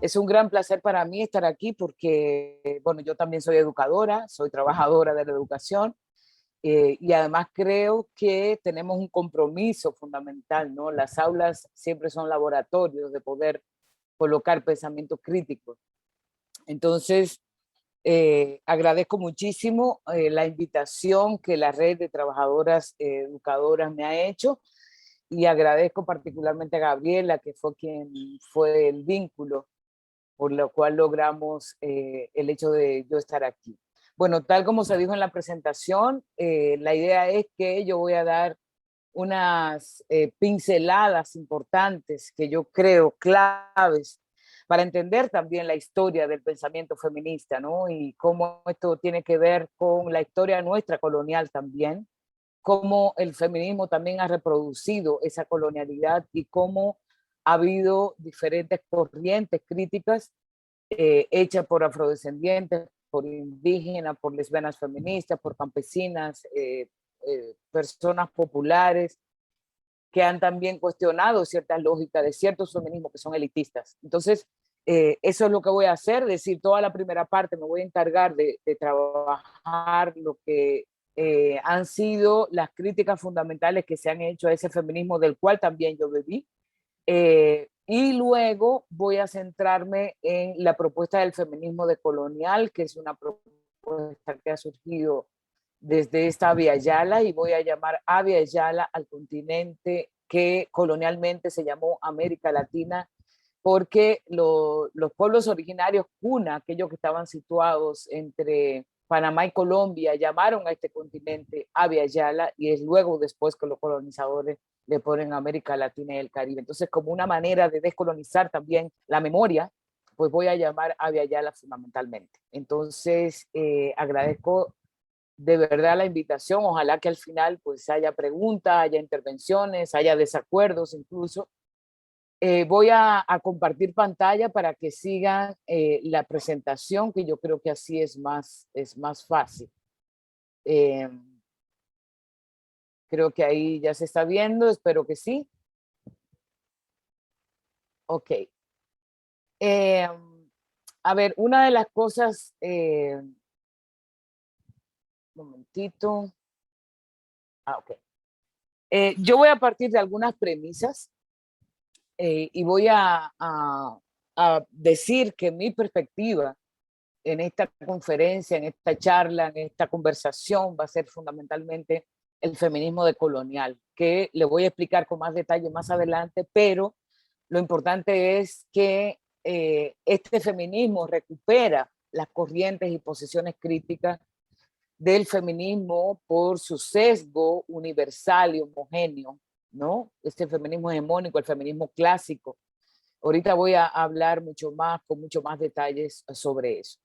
Es un gran placer para mí estar aquí porque, bueno, yo también soy educadora, soy trabajadora de la educación y además creo que tenemos un compromiso fundamental, ¿no? Las aulas siempre son laboratorios de poder colocar pensamientos críticos. Entonces, agradezco muchísimo la invitación que la red de trabajadoras educadoras me ha hecho y agradezco particularmente a Gabriela, que fue quien fue el vínculo por lo cual logramos el hecho de yo estar aquí. Bueno, tal como se dijo en la presentación, la idea es que yo voy a dar unas pinceladas importantes que yo creo claves para entender también la historia del pensamiento feminista, ¿no? Y cómo esto tiene que ver con la historia nuestra colonial también, cómo el feminismo también ha reproducido esa colonialidad y cómo ha habido diferentes corrientes críticas hechas por afrodescendientes, por indígenas, por lesbianas feministas, por campesinas, personas populares, que han también cuestionado ciertas lógicas de ciertos feminismos que son elitistas. Entonces, eso es lo que voy a hacer, es decir, toda la primera parte me voy a encargar de trabajar lo que han sido las críticas fundamentales que se han hecho a ese feminismo del cual también yo bebí. Y luego voy a centrarme en la propuesta del feminismo decolonial, que es una propuesta que ha surgido desde esta Abya Yala, y voy a llamar Abya Yala al continente que colonialmente se llamó América Latina, porque los pueblos originarios cuna, aquellos que estaban situados entre Panamá y Colombia, llamaron a este continente Abya Yala, y es luego después que los colonizadores le ponen América Latina y el Caribe. Entonces, como una manera de descolonizar también la memoria, pues voy a llamar Abya Yala fundamentalmente. Entonces, agradezco de verdad la invitación. Ojalá que al final pues haya preguntas, haya intervenciones, haya desacuerdos incluso. Voy a compartir pantalla para que sigan la presentación, que yo creo que así es más fácil. Eh, creo que ahí ya se está viendo, espero que sí. Ok. Eh, a ver, una de las cosas, un momentito. Ah, ok. Yo voy a partir de algunas premisas y voy a decir que mi perspectiva en esta conferencia, en esta charla, en esta conversación va a ser fundamentalmente el feminismo decolonial, que le voy a explicar con más detalle más adelante, pero lo importante es que este feminismo recupera las corrientes y posiciones críticas del feminismo por su sesgo universal y homogéneo, ¿no? Este feminismo hegemónico, el feminismo clásico. Ahorita voy a hablar mucho más, con mucho más detalles sobre eso.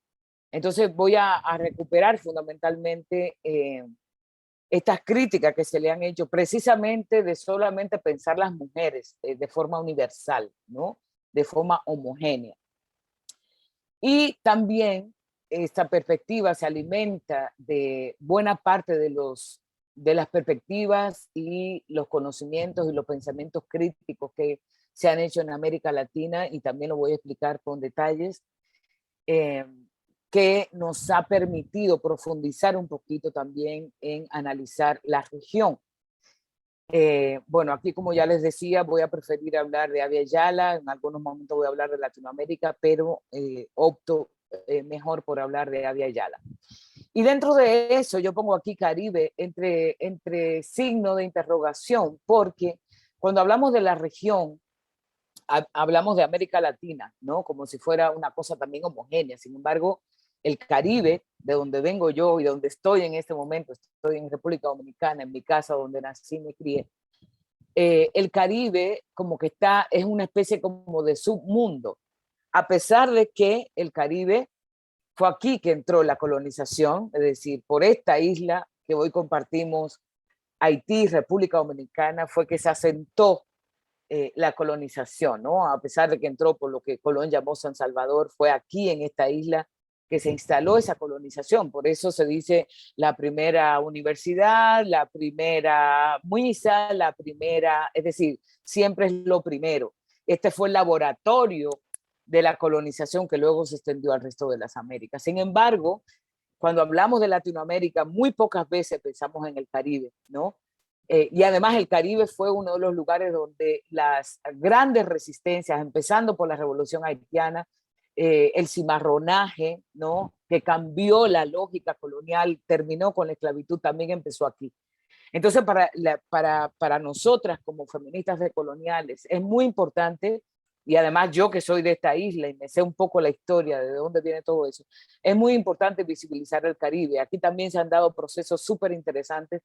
Entonces voy a recuperar fundamentalmente estas críticas que se le han hecho precisamente de solamente pensar las mujeres de forma universal, ¿no? De forma homogénea. Y también esta perspectiva se alimenta de buena parte de las perspectivas y los conocimientos y los pensamientos críticos que se han hecho en América Latina, y también lo voy a explicar con detalles, eh, que nos ha permitido profundizar un poquito también en analizar la región. Bueno, aquí como ya les decía, voy a preferir hablar de Abya Yala, en algunos momentos voy a hablar de Latinoamérica, pero opto mejor por hablar de Abya Yala. Y dentro de eso yo pongo aquí Caribe entre signo de interrogación, porque cuando hablamos de la región, hablamos de América Latina, ¿no? Como si fuera una cosa también homogénea. Sin embargo, el Caribe, de donde vengo yo y donde estoy en este momento, estoy en República Dominicana, en mi casa donde nací y me crié, el Caribe como que es una especie como de submundo, a pesar de que el Caribe fue aquí que entró la colonización, es decir, por esta isla que hoy compartimos, Haití, República Dominicana, fue que se asentó la colonización, ¿no? A pesar de que entró por lo que Colón llamó San Salvador, fue aquí en esta isla que se instaló esa colonización. Por eso se dice la primera universidad, la primera misa, es decir, siempre es lo primero. Este fue el laboratorio de la colonización que luego se extendió al resto de las Américas. Sin embargo, cuando hablamos de Latinoamérica, muy pocas veces pensamos en el Caribe, ¿no? Y además el Caribe fue uno de los lugares donde las grandes resistencias, empezando por la Revolución Haitiana, el cimarronaje, ¿no? Que cambió la lógica colonial, terminó con la esclavitud, también empezó aquí. Entonces, para nosotras como feministas decoloniales es muy importante, y además yo que soy de esta isla y me sé un poco la historia de dónde viene todo eso, es muy importante visibilizar el Caribe. Aquí también se han dado procesos súper interesantes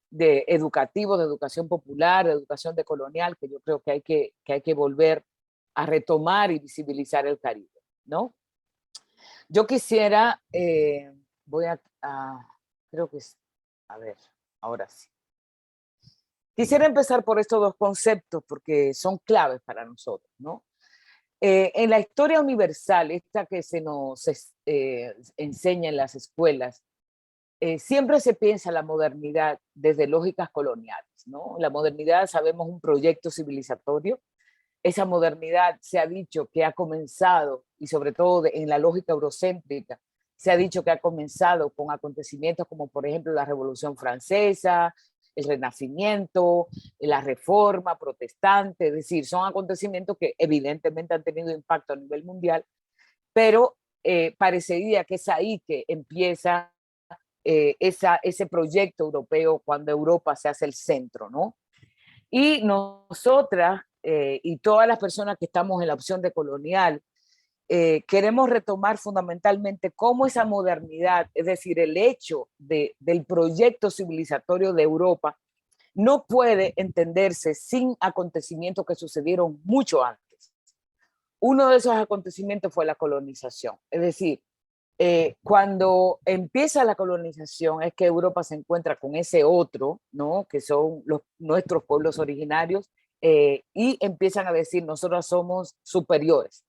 de educativos, de educación popular, de educación decolonial, que yo creo que hay que volver a retomar y visibilizar el Caribe, ¿no? Yo quisiera, voy creo que es, a ver, ahora sí. Quisiera empezar por estos dos conceptos porque son claves para nosotros, ¿no? En la historia universal, esta que se nos enseña en las escuelas, siempre se piensa la modernidad desde lógicas coloniales, ¿no? La modernidad, sabemos, un proyecto civilizatorio. Esa modernidad se ha dicho que ha comenzado, y sobre todo en la lógica eurocéntrica, se ha dicho que ha comenzado con acontecimientos como, por ejemplo, la Revolución Francesa, el Renacimiento, la Reforma Protestante, es decir, son acontecimientos que evidentemente han tenido impacto a nivel mundial, pero parecería que es ahí que empieza ese proyecto europeo cuando Europa se hace el centro, ¿no? Y nosotras y todas las personas que estamos en la opción de colonial, queremos retomar fundamentalmente cómo esa modernidad, es decir, el hecho del proyecto civilizatorio de Europa, no puede entenderse sin acontecimientos que sucedieron mucho antes. Uno de esos acontecimientos fue la colonización, es decir, cuando empieza la colonización es que Europa se encuentra con ese otro, ¿no? Que son nuestros pueblos originarios, y empiezan a decir, nosotros somos superiores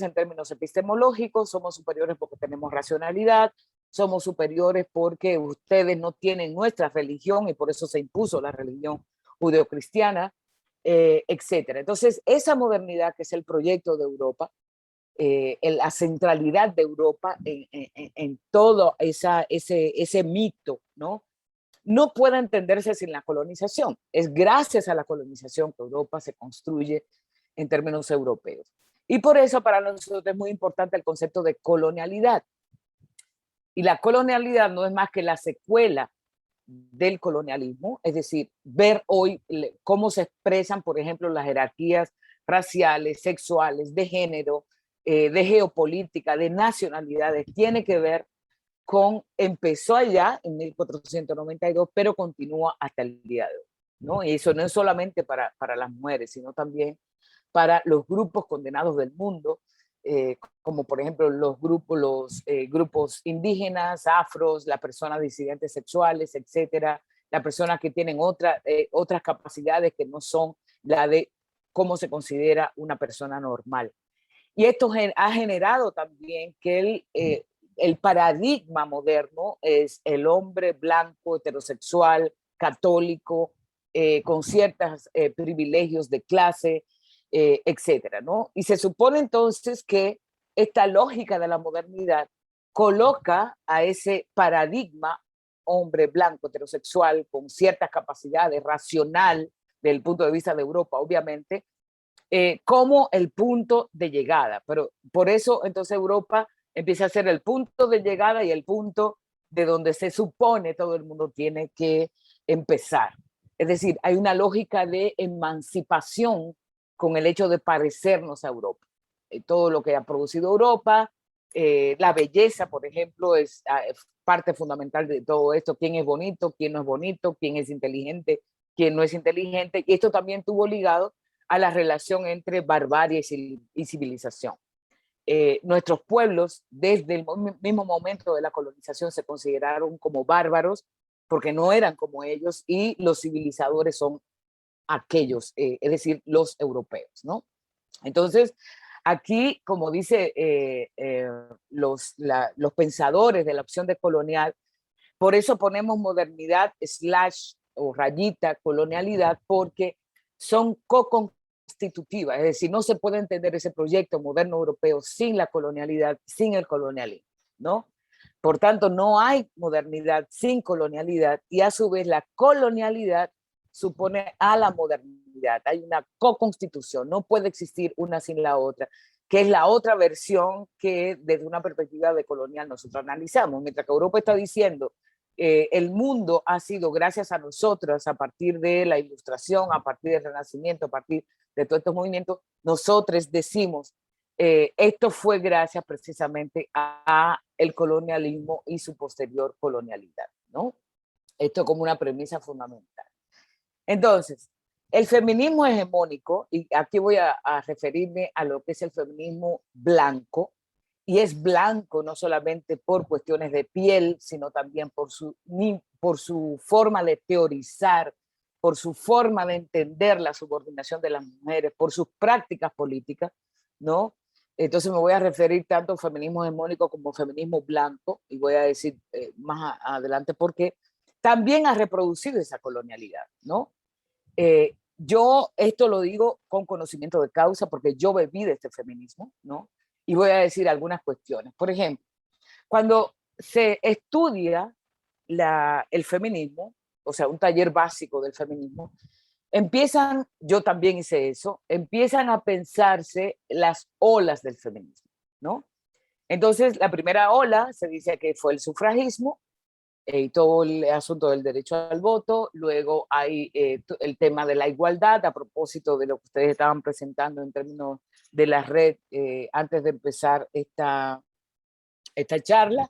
en términos epistemológicos, somos superiores porque tenemos racionalidad, somos superiores porque ustedes no tienen nuestra religión y por eso se impuso la religión judeocristiana, etcétera. Entonces, esa modernidad que es el proyecto de Europa, la centralidad de Europa en todo ese mito, ¿no? No puede entenderse sin la colonización. Es gracias a la colonización que Europa se construye en términos europeos. Y por eso para nosotros es muy importante el concepto de colonialidad. Y la colonialidad no es más que la secuela del colonialismo, es decir, ver hoy cómo se expresan, por ejemplo, las jerarquías raciales, sexuales, de género, de geopolítica, de nacionalidades, tiene que ver con, empezó allá en 1492, pero continúa hasta el día de hoy, ¿no? Y eso no es solamente para las mujeres, sino también para los grupos condenados del mundo, como por ejemplo los grupos indígenas, afros, las personas disidentes sexuales, etcétera, las personas que tienen otras capacidades que no son la de cómo se considera una persona normal. Y esto ha generado también que el paradigma moderno es el hombre blanco, heterosexual, católico, con ciertos privilegios de clase, etcétera, ¿no? Y se supone entonces que esta lógica de la modernidad coloca a ese paradigma hombre blanco, heterosexual, con ciertas capacidades, racional, desde el punto de vista de Europa, obviamente, como el punto de llegada. Pero por eso entonces Europa empieza a ser el punto de llegada y el punto de donde se supone todo el mundo tiene que empezar. Es decir, hay una lógica de emancipación con el hecho de parecernos a Europa. Todo lo que ha producido Europa, la belleza, por ejemplo, es parte fundamental de todo esto. ¿Quién es bonito? ¿Quién no es bonito? ¿Quién es inteligente? ¿Quién no es inteligente? Y esto también tuvo ligado a la relación entre barbarie y civilización. Nuestros pueblos, desde el mismo momento de la colonización, se consideraron como bárbaros porque no eran como ellos, y los civilizadores son aquellos, es decir, los europeos, ¿no? Entonces, aquí, como dice los pensadores de la opción de colonial, por eso ponemos modernidad / o rayita colonialidad, porque son constitutiva, es decir, no se puede entender ese proyecto moderno europeo sin la colonialidad, sin el colonialismo, ¿no? Por tanto, no hay modernidad sin colonialidad y a su vez la colonialidad supone a la modernidad. Hay una co-constitución, no puede existir una sin la otra, que es la otra versión que desde una perspectiva de colonial nosotros analizamos. Mientras que Europa está diciendo el mundo ha sido gracias a nosotros a partir de la Ilustración, a partir del Renacimiento, a partir de todos estos movimientos, nosotros decimos esto fue gracias precisamente a el colonialismo y su posterior colonialidad, ¿no? Esto como una premisa fundamental. Entonces, el feminismo hegemónico, y aquí voy a referirme a lo que es el feminismo blanco, y es blanco no solamente por cuestiones de piel, sino también por su forma de teorizar, por su forma de entender la subordinación de las mujeres, por sus prácticas políticas, ¿no? Entonces me voy a referir tanto al feminismo hegemónico como feminismo blanco, y voy a decir adelante por qué, también ha reproducido esa colonialidad, ¿no? Yo esto lo digo con conocimiento de causa porque yo bebí de este feminismo, ¿no? Y voy a decir algunas cuestiones. Por ejemplo, cuando se estudia el feminismo, o sea, un taller básico del feminismo, empiezan, yo también hice eso, empiezan a pensarse las olas del feminismo, ¿no? Entonces, la primera ola se dice que fue el sufragismo, y todo el asunto del derecho al voto. Luego hay el tema de la igualdad, a propósito de lo que ustedes estaban presentando en términos de la red antes de empezar esta charla.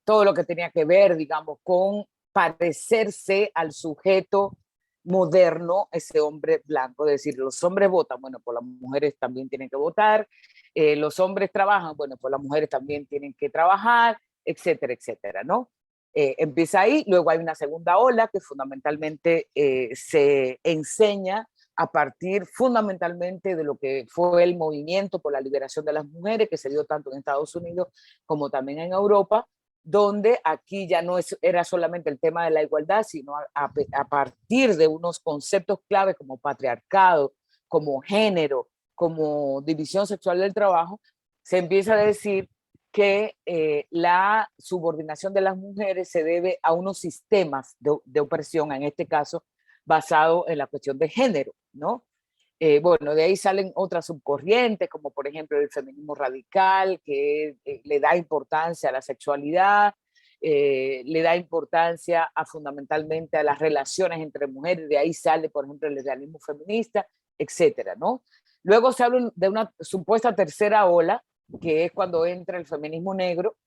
Todo lo que tenía que ver, digamos, con parecerse al sujeto moderno, ese hombre blanco, es decir, los hombres votan, bueno, pues las mujeres también tienen que votar, los hombres trabajan, bueno, pues las mujeres también tienen que trabajar, etcétera, etcétera, ¿no? Empieza ahí, luego hay una segunda ola que fundamentalmente se enseña a partir fundamentalmente de lo que fue el movimiento por la liberación de las mujeres, que se dio tanto en Estados Unidos como también en Europa, donde aquí ya no era solamente el tema de la igualdad, sino a partir de unos conceptos clave como patriarcado, como género, como división sexual del trabajo, se empieza a decir que la subordinación de las mujeres se debe a unos sistemas de opresión, en este caso basado en la cuestión de género, ¿no? Bueno, de ahí salen otras subcorrientes, como por ejemplo el feminismo radical, que le da importancia a la sexualidad, le da importancia fundamentalmente a las relaciones entre mujeres, de ahí sale, por ejemplo, el realismo feminista, etcétera, ¿no? Luego se habla de una supuesta tercera ola, que es cuando entra el feminismo negro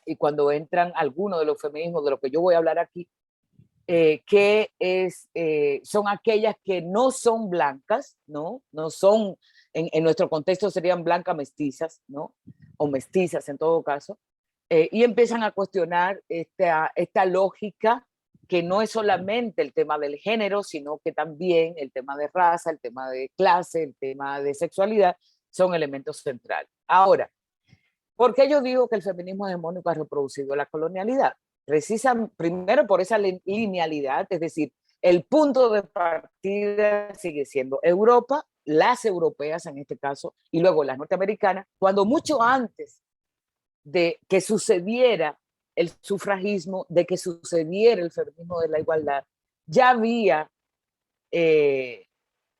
y cuando entran algunos de los feminismos de los que yo voy a hablar aquí, que son aquellas que no son blancas, ¿no? No son, en nuestro contexto serían blancas mestizas, ¿no? O mestizas en todo caso, y empiezan a cuestionar esta lógica que no es solamente el tema del género, sino que también el tema de raza, el tema de clase, el tema de sexualidad, son elementos centrales. Ahora, ¿por qué yo digo que el feminismo hegemónico ha reproducido la colonialidad? Primero por esa linealidad, es decir, el punto de partida sigue siendo Europa, las europeas en este caso, y luego las norteamericanas, cuando mucho antes de que sucediera el sufragismo, de que sucediera el feminismo de la igualdad, ya había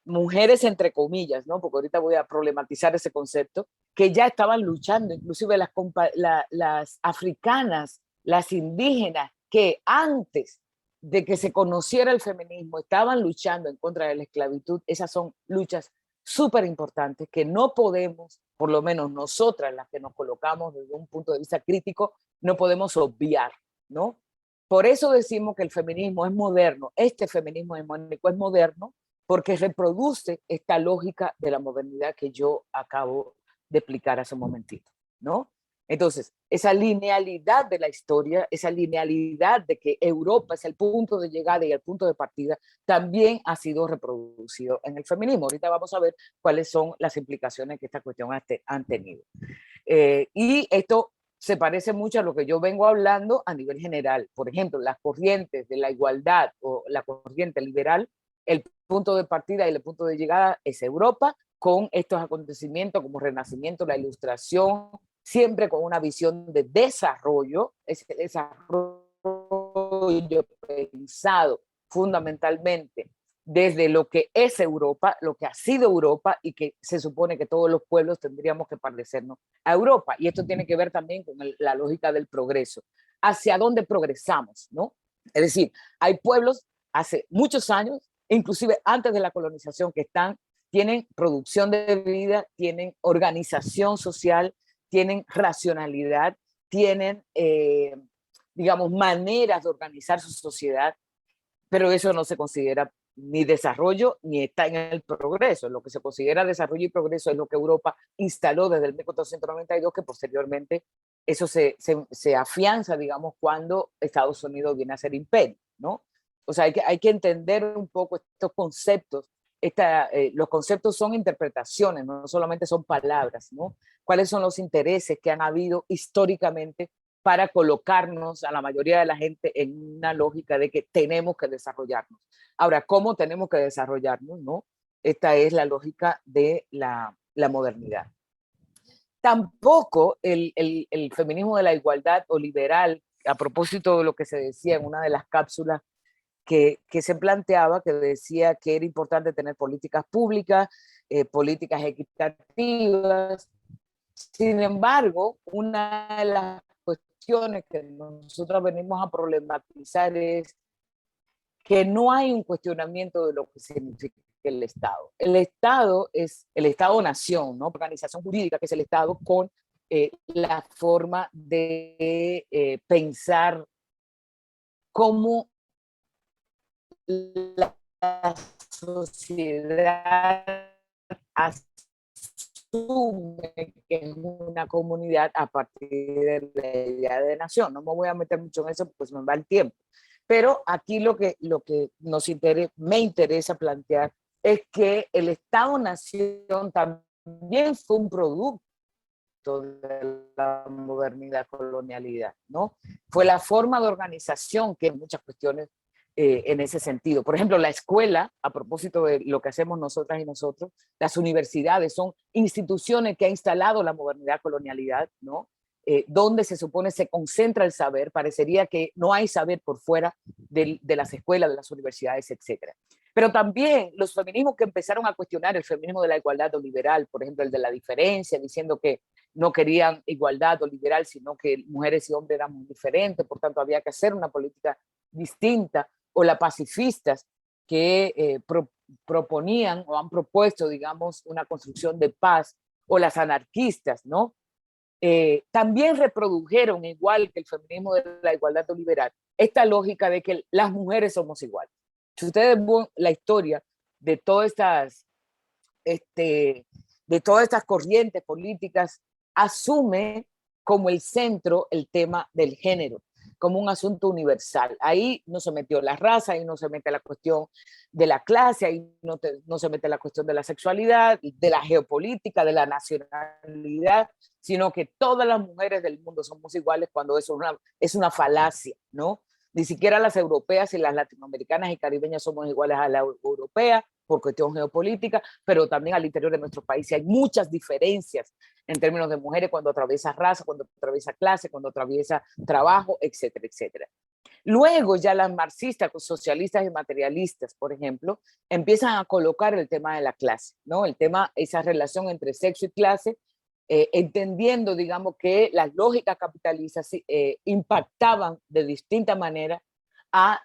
mujeres entre comillas, ¿no? Porque ahorita voy a problematizar ese concepto, que ya estaban luchando, inclusive las africanas, las indígenas, que antes de que se conociera el feminismo estaban luchando en contra de la esclavitud. Esas son luchas súper importantes que no podemos, por lo menos nosotras, las que nos colocamos desde un punto de vista crítico, no podemos obviar, ¿no? Por eso decimos que el feminismo es moderno, este feminismo hegemónico es moderno, porque reproduce esta lógica de la modernidad que yo acabo de explicar hace un momentito, ¿no? Entonces, esa linealidad de la historia, esa linealidad de que Europa es el punto de llegada y el punto de partida, también ha sido reproducido en el feminismo. Ahorita vamos a ver cuáles son las implicaciones que esta cuestión han tenido. Y esto se parece mucho a lo que yo vengo hablando a nivel general. Por ejemplo, las corrientes de la igualdad o la corriente liberal, el punto de partida y el punto de llegada es Europa, con estos acontecimientos como Renacimiento, la Ilustración, siempre con una visión de desarrollo, ese desarrollo pensado fundamentalmente desde lo que es Europa, lo que ha sido Europa y que se supone que todos los pueblos tendríamos que parecernos a Europa. Y esto tiene que ver también con la lógica del progreso. ¿Hacia dónde progresamos? ¿No? Es decir, hay pueblos hace muchos años, inclusive antes de la colonización, que tienen producción de vida, tienen organización social, tienen racionalidad, tienen, digamos, maneras de organizar su sociedad, pero eso no se considera ni desarrollo ni está en el progreso. Lo que se considera desarrollo y progreso es lo que Europa instaló desde el 1492, que posteriormente eso se afianza, digamos, cuando Estados Unidos viene a ser imperio, ¿no? O sea, hay que entender un poco estos conceptos. Los conceptos son interpretaciones, no solamente son palabras, ¿no? ¿Cuáles son los intereses que han habido históricamente para colocarnos a la mayoría de la gente en una lógica de que tenemos que desarrollarnos? Ahora, ¿cómo tenemos que desarrollarnos? ¿No? Esta es la lógica de la modernidad. Tampoco el feminismo de la igualdad o liberal, a propósito de lo que se decía en una de las cápsulas que se planteaba, que decía que era importante tener políticas públicas, políticas equitativas. Sin embargo, una de las cuestiones que nosotros venimos a problematizar es que no hay un cuestionamiento de lo que significa el Estado. El Estado es el Estado-nación, ¿no? Organización jurídica que es el Estado, con la forma de pensar cómo la sociedad asume que es una comunidad a partir de la idea de nación. No me voy a meter mucho en eso porque me va el tiempo. Pero aquí lo que me interesa plantear es que el Estado-nación también fue un producto de la modernidad, colonialidad, ¿no? Fue la forma de organización que en muchas cuestiones en ese sentido. Por ejemplo, la escuela, a propósito de lo que hacemos nosotras y nosotros, las universidades son instituciones que ha instalado la modernidad, colonialidad, ¿no? Donde se supone se concentra el saber, parecería que no hay saber por fuera de las escuelas, de las universidades, etcétera. Pero también los feminismos que empezaron a cuestionar el feminismo de la igualdad o liberal, por ejemplo, el de la diferencia, diciendo que no querían igualdad o liberal, sino que mujeres y hombres eran muy diferentes, por tanto había que hacer una política distinta, o las pacifistas que proponían o han propuesto, digamos, una construcción de paz, o las anarquistas, ¿no? También reprodujeron, igual que el feminismo de la igualdad liberal, esta lógica de que las mujeres somos iguales. Si ustedes ven la historia de de todas estas corrientes políticas, asume como el centro el tema del género, como un asunto universal. Ahí no se metió la raza, ahí no se mete la cuestión de la clase, ahí no se mete la cuestión de la sexualidad, de la geopolítica, de la nacionalidad, sino que todas las mujeres del mundo somos iguales, cuando eso es una falacia, ¿no? Ni siquiera las europeas y las latinoamericanas y caribeñas somos iguales a la europea por cuestión geopolítica, pero también al interior de nuestro país hay muchas diferencias en términos de mujeres cuando atraviesa raza, cuando atraviesa clase, cuando atraviesa trabajo, etcétera, etcétera. Luego ya las marxistas, socialistas y materialistas, por ejemplo, empiezan a colocar el tema de la clase, ¿no? El tema, esa relación entre sexo y clase, entendiendo, digamos, que las lógicas capitalistas impactaban de distinta manera a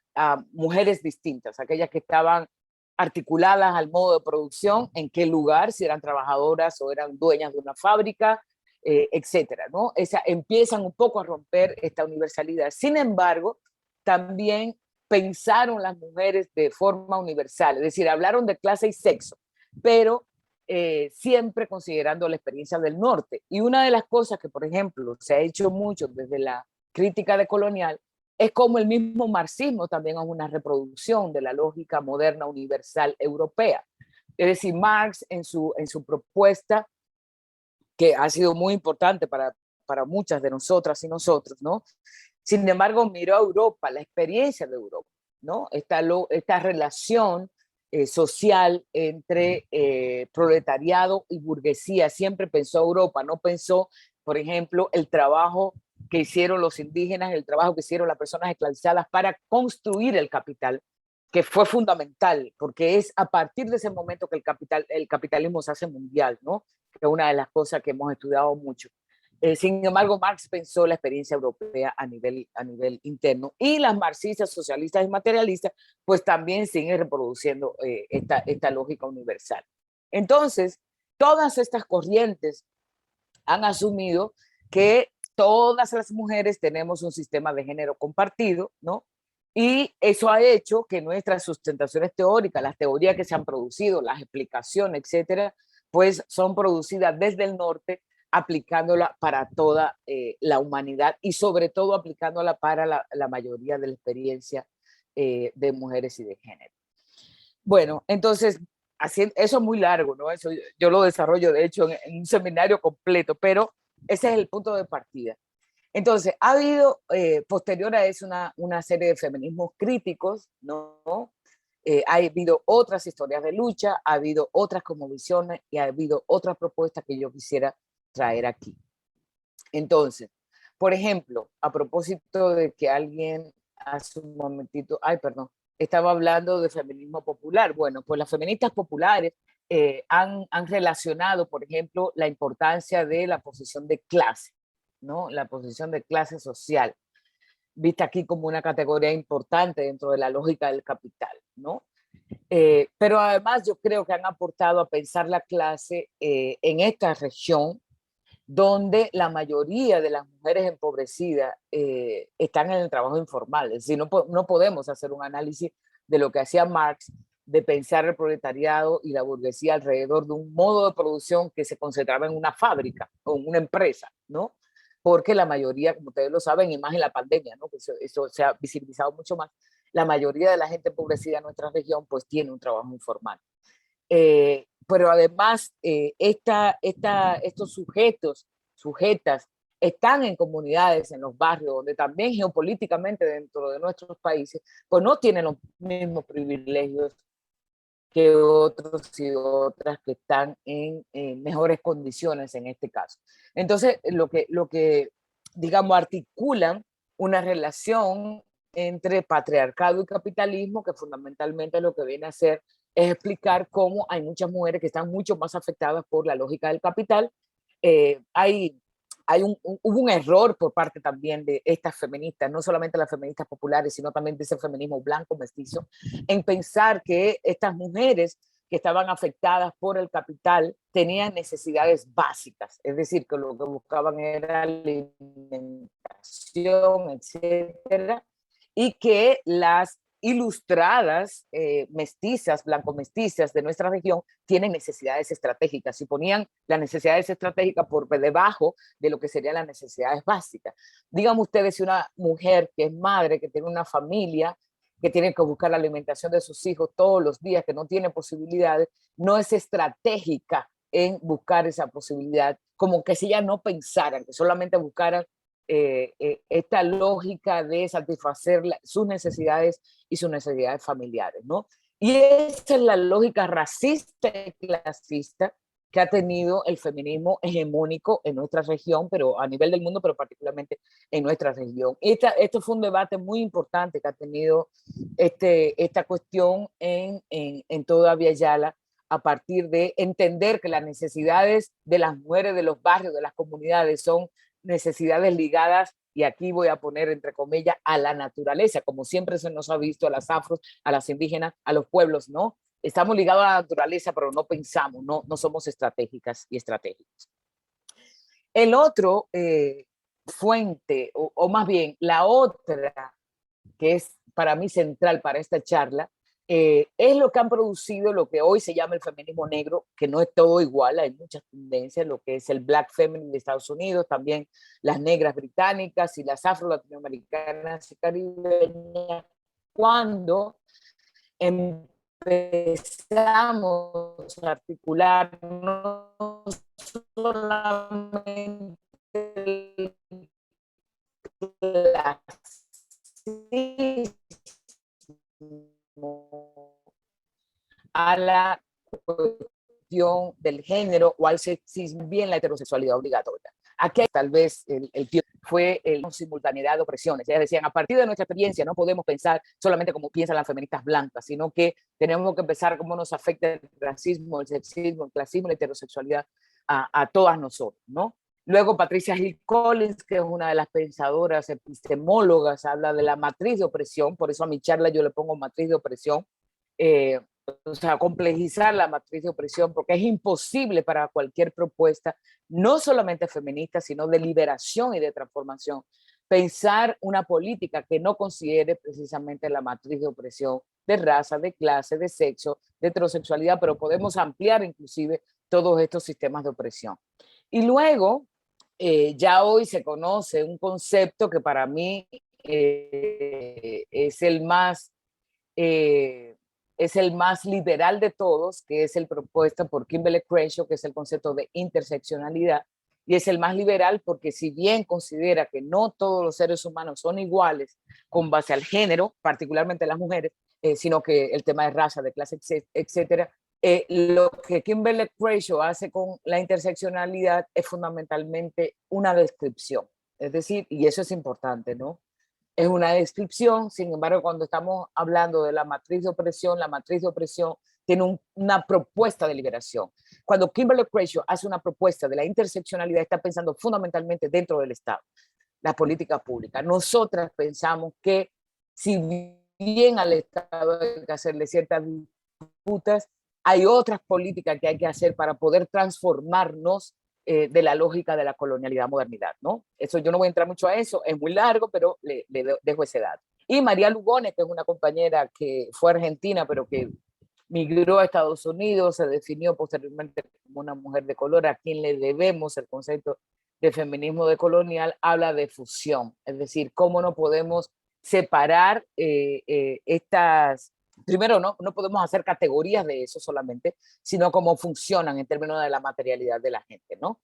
mujeres distintas, aquellas que estaban articuladas al modo de producción, en qué lugar, si eran trabajadoras o eran dueñas de una fábrica, etcétera, ¿no? Empiezan un poco a romper esta universalidad. Sin embargo, también pensaron las mujeres de forma universal, es decir, hablaron de clase y sexo, pero siempre considerando la experiencia del norte. Y una de las cosas que, por ejemplo, se ha hecho mucho desde la crítica decolonial es como el mismo marxismo también es una reproducción de la lógica moderna universal europea. Es decir, Marx en su propuesta, que ha sido muy importante para muchas de nosotras y nosotros, ¿no? Sin embargo, miró a Europa, la experiencia de Europa, ¿no? Esta relación social entre proletariado y burguesía. Siempre pensó Europa, no pensó, por ejemplo, el trabajo que hicieron los indígenas, el trabajo que hicieron las personas esclavizadas para construir el capital, que fue fundamental, porque es a partir de ese momento que el capitalismo se hace mundial, ¿no? Que es una de las cosas que hemos estudiado mucho. Sin embargo, Marx pensó la experiencia europea a nivel interno, y las marxistas, socialistas y materialistas, pues también siguen reproduciendo esta lógica universal. Entonces, todas estas corrientes han asumido que todas las mujeres tenemos un sistema de género compartido, ¿no? Y eso ha hecho que nuestras sustentaciones teóricas, las teorías que se han producido, las explicaciones, etcétera, pues son producidas desde el norte, aplicándola para toda la humanidad y sobre todo aplicándola para la mayoría de la experiencia de mujeres y de género. Bueno, entonces, así, eso es muy largo, ¿no? Eso yo lo desarrollo, de hecho, en un seminario completo, pero ese es el punto de partida. Entonces, ha habido, posterior a eso, una serie de feminismos críticos, ¿no? Ha habido otras historias de lucha, ha habido otras como visiones y ha habido otras propuestas que yo quisiera traer aquí. Entonces, por ejemplo, a propósito de que alguien hace un momentito, ay, perdón, estaba hablando de feminismo popular. Bueno, pues las feministas populares han relacionado, por ejemplo, la importancia de la posición de clase, ¿no? La posición de clase social, vista aquí como una categoría importante dentro de la lógica del capital, ¿no? Pero además yo creo que han aportado a pensar la clase en esta región donde la mayoría de las mujeres empobrecidas están en el trabajo informal. Es decir, no podemos hacer un análisis de lo que hacía Marx, de pensar el proletariado y la burguesía alrededor de un modo de producción que se concentraba en una fábrica o en una empresa, ¿no? Porque la mayoría, como ustedes lo saben, y más en la pandemia, ¿no? Que eso se ha visibilizado mucho más, la mayoría de la gente empobrecida en nuestra región pues tiene un trabajo informal. Pero además estos sujetas, están en comunidades, en los barrios, donde también geopolíticamente dentro de nuestros países, pues no tienen los mismos privilegios que otros y otras que están en mejores condiciones en este caso. Entonces, lo que digamos, articulan una relación entre patriarcado y capitalismo, que fundamentalmente lo que viene a hacer es explicar cómo hay muchas mujeres que están mucho más afectadas por la lógica del capital. Hubo un error por parte también de estas feministas, no solamente las feministas populares, sino también de ese feminismo blanco mestizo, en pensar que estas mujeres que estaban afectadas por el capital tenían necesidades básicas, es decir, que lo que buscaban era alimentación, etcétera, y que las ilustradas mestizas, blanco-mestizas de nuestra región tienen necesidades estratégicas y ponían las necesidades estratégicas por debajo de lo que serían las necesidades básicas. Díganme ustedes si una mujer que es madre, que tiene una familia, que tiene que buscar la alimentación de sus hijos todos los días, que no tiene posibilidades, no es estratégica en buscar esa posibilidad, como que si ya no pensaran, que solamente buscaran esta lógica de satisfacer sus necesidades y sus necesidades familiares, ¿no? Y esa es la lógica racista y clasista que ha tenido el feminismo hegemónico en nuestra región, pero a nivel del mundo, pero particularmente en nuestra región. Esto fue un debate muy importante que ha tenido esta cuestión en toda Via Yala, a partir de entender que las necesidades de las mujeres de los barrios, de las comunidades, son necesidades ligadas, y aquí voy a poner entre comillas, a la naturaleza, como siempre se nos ha visto a las afros, a las indígenas, a los pueblos, ¿no? Estamos ligados a la naturaleza, pero no pensamos, no somos estratégicas y estratégicos. El otro fuente, o más bien la otra, que es para mí central para esta charla, es lo que han producido lo que hoy se llama el feminismo negro, que no es todo igual, hay muchas tendencias, lo que es el black feminine de Estados Unidos, también las negras británicas y las afro-latinoamericanas y caribeñas, cuando empezamos a articular no solamente el clasismo, a la cuestión del género o al sexismo, bien la heterosexualidad obligatoria. Aquí tal vez el tiempo fue simultaneidad de opresiones. Ellas decían, a partir de nuestra experiencia no podemos pensar solamente como piensan las feministas blancas, sino que tenemos que pensar cómo nos afecta el racismo, el sexismo, el clasismo, la heterosexualidad a todas nosotros, ¿no? Luego Patricia Hill Collins, que es una de las pensadoras epistemólogas, habla de la matriz de opresión, por eso a mi charla yo le pongo matriz de opresión, o sea, complejizar la matriz de opresión, porque es imposible para cualquier propuesta, no solamente feminista, sino de liberación y de transformación, pensar una política que no considere precisamente la matriz de opresión de raza, de clase, de sexo, de heterosexualidad, pero podemos ampliar inclusive todos estos sistemas de opresión. Y luego, ya hoy se conoce un concepto que para mí eh, es el más liberal de todos, que es el propuesto por Kimberlé Crenshaw, que es el concepto de interseccionalidad, y es el más liberal porque si bien considera que no todos los seres humanos son iguales con base al género, particularmente las mujeres, sino que el tema de raza, de clase, etcétera, lo que Kimberlé Crenshaw hace con la interseccionalidad es fundamentalmente una descripción, es decir, y eso es importante, ¿no? Es una descripción, sin embargo, cuando estamos hablando de la matriz de opresión tiene una propuesta de liberación. Cuando Kimberlé Crenshaw hace una propuesta de la interseccionalidad, está pensando fundamentalmente dentro del Estado, la política pública. Nosotras pensamos que si bien al Estado hay que hacerle ciertas disputas, hay otras políticas que hay que hacer para poder transformarnos de la lógica de la colonialidad modernidad, ¿no? Eso yo no voy a entrar mucho a eso, es muy largo, pero le dejo ese dato. Y María Lugones, que es una compañera que fue argentina, pero que migró a Estados Unidos, se definió posteriormente como una mujer de color, a quien le debemos el concepto de feminismo decolonial, habla de fusión, es decir, cómo no podemos separar estas. Primero, no podemos hacer categorías de eso solamente, sino cómo funcionan en términos de la materialidad de la gente, ¿no?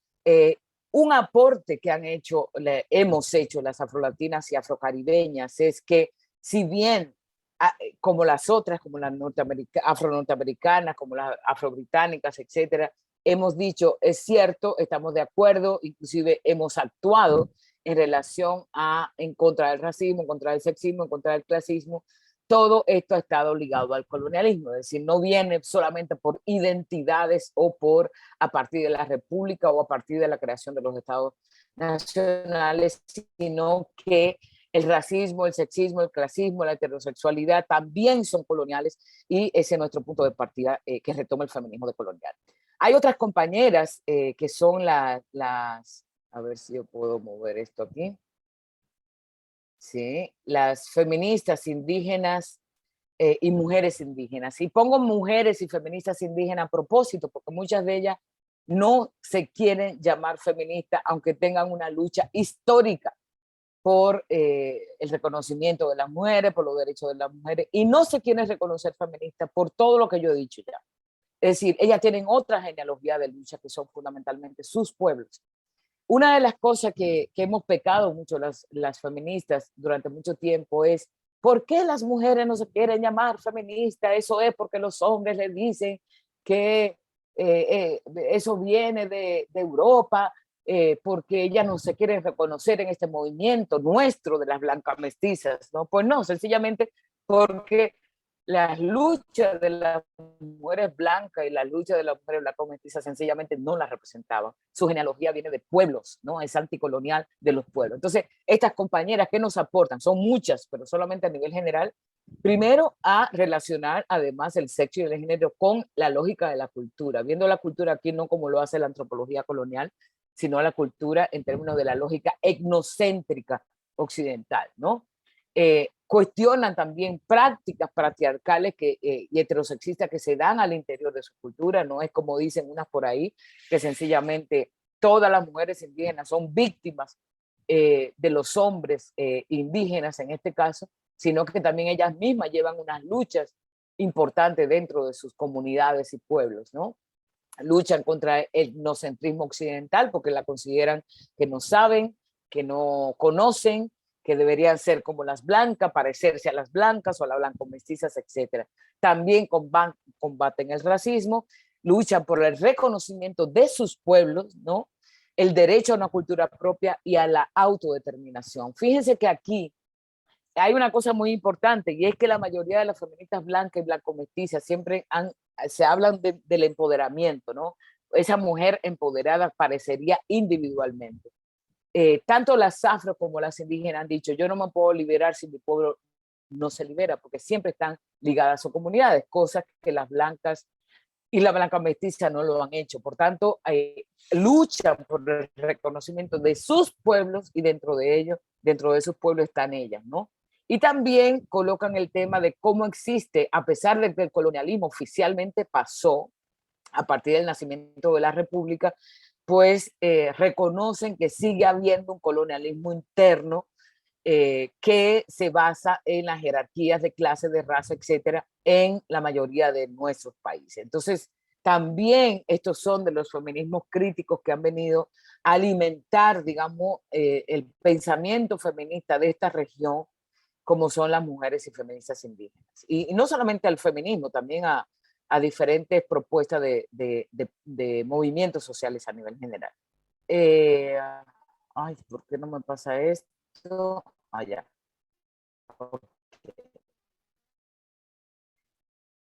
Un aporte que hemos hecho las afrolatinas y afrocaribeñas es que si bien como las otras, como las afro-norteamericanas, como las afrobritánicas, etcétera, hemos dicho, es cierto, estamos de acuerdo, inclusive hemos actuado en relación en contra del racismo, en contra del sexismo, en contra del clasismo. Todo esto ha estado ligado al colonialismo, es decir, no viene solamente por identidades o a partir de la República o a partir de la creación de los estados nacionales, sino que el racismo, el sexismo, el clasismo, la heterosexualidad también son coloniales y ese es nuestro punto de partida que retoma el feminismo decolonial. Hay otras compañeras que son a ver si yo puedo mover esto aquí. Sí, las feministas indígenas y mujeres indígenas. Y pongo mujeres y feministas indígenas a propósito, porque muchas de ellas no se quieren llamar feministas, aunque tengan una lucha histórica por el reconocimiento de las mujeres, por los derechos de las mujeres, y no se quieren reconocer feministas por todo lo que yo he dicho ya. Es decir, ellas tienen otra genealogía de lucha que son fundamentalmente sus pueblos. Una de las cosas que hemos pecado mucho las feministas durante mucho tiempo es ¿por qué las mujeres no se quieren llamar feministas? Eso es porque los hombres les dicen que eso viene de Europa, porque ellas no se quieren reconocer en este movimiento nuestro de las blancas mestizas, ¿no? Pues no, sencillamente porque las luchas de las mujeres blancas y las luchas de las mujeres blancas mestizas sencillamente no las representaban. Su genealogía viene de pueblos, ¿no? Es anticolonial de los pueblos. Entonces, estas compañeras que nos aportan, son muchas, pero solamente a nivel general, primero a relacionar además el sexo y el género con la lógica de la cultura, viendo la cultura aquí no como lo hace la antropología colonial, sino la cultura en términos de la lógica etnocéntrica occidental, ¿no? Cuestionan también prácticas patriarcales y heterosexistas que se dan al interior de su cultura, no es como dicen unas por ahí, que sencillamente todas las mujeres indígenas son víctimas de los hombres indígenas en este caso, sino que también ellas mismas llevan unas luchas importantes dentro de sus comunidades y pueblos, ¿no? Luchan contra el etnocentrismo occidental porque la consideran que no saben, que no conocen, que deberían ser como las blancas, parecerse a las blancas o a las blanco-mestizas, etc. También combaten el racismo, luchan por el reconocimiento de sus pueblos, ¿no? El derecho a una cultura propia y a la autodeterminación. Fíjense que aquí hay una cosa muy importante y es que la mayoría de las feministas blancas y blanco-mestizas siempre se hablan del empoderamiento, ¿no? Esa mujer empoderada parecería individualmente. Tanto las afro como las indígenas han dicho, yo no me puedo liberar si mi pueblo no se libera, porque siempre están ligadas a sus comunidades, cosas que las blancas y la blanca mestiza no lo han hecho. Por tanto, luchan por el reconocimiento de sus pueblos y dentro de ellos, dentro de sus pueblos están ellas, ¿no? Y también colocan el tema de cómo existe, a pesar de que el colonialismo oficialmente pasó a partir del nacimiento de la República, pues reconocen que sigue habiendo un colonialismo interno que se basa en las jerarquías de clase, de raza, etcétera, en la mayoría de nuestros países. Entonces, también estos son de los feminismos críticos que han venido a alimentar, digamos, el pensamiento feminista de esta región, como son las mujeres y feministas indígenas. Y no solamente al feminismo, también a diferentes propuestas de movimientos sociales a nivel general. Ay, ¿por qué no me pasa esto? Allá.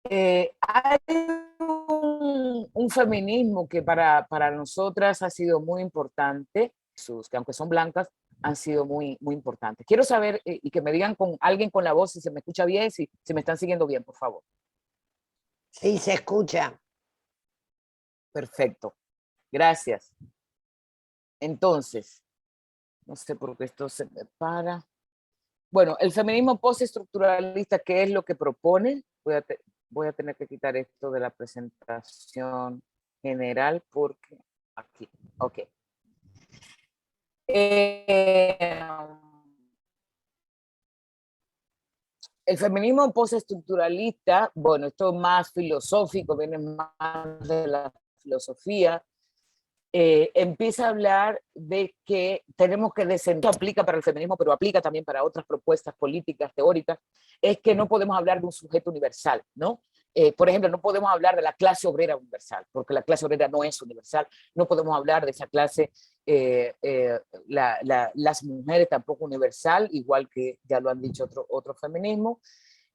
Hay un feminismo que para nosotras ha sido muy importante, que aunque son blancas, han sido muy importantes. Quiero saber y que me digan con alguien con la voz si se me escucha bien, si me están siguiendo bien, por favor. Sí, se escucha. Perfecto. Gracias. Entonces, no sé por qué esto se me para. Bueno, el feminismo postestructuralista, ¿qué es lo que propone? Voy a tener que quitar esto de la presentación general porque aquí, ok. El feminismo postestructuralista, bueno, esto es más filosófico, viene más de la filosofía, empieza a hablar de que tenemos que descender, esto aplica para el feminismo, pero aplica también para otras propuestas políticas, teóricas, es que no podemos hablar de un sujeto universal, ¿no? Por ejemplo, no podemos hablar de la clase obrera universal, porque la clase obrera no es universal, no podemos hablar de esa clase, las mujeres tampoco universal, igual que ya lo han dicho otro feminismo.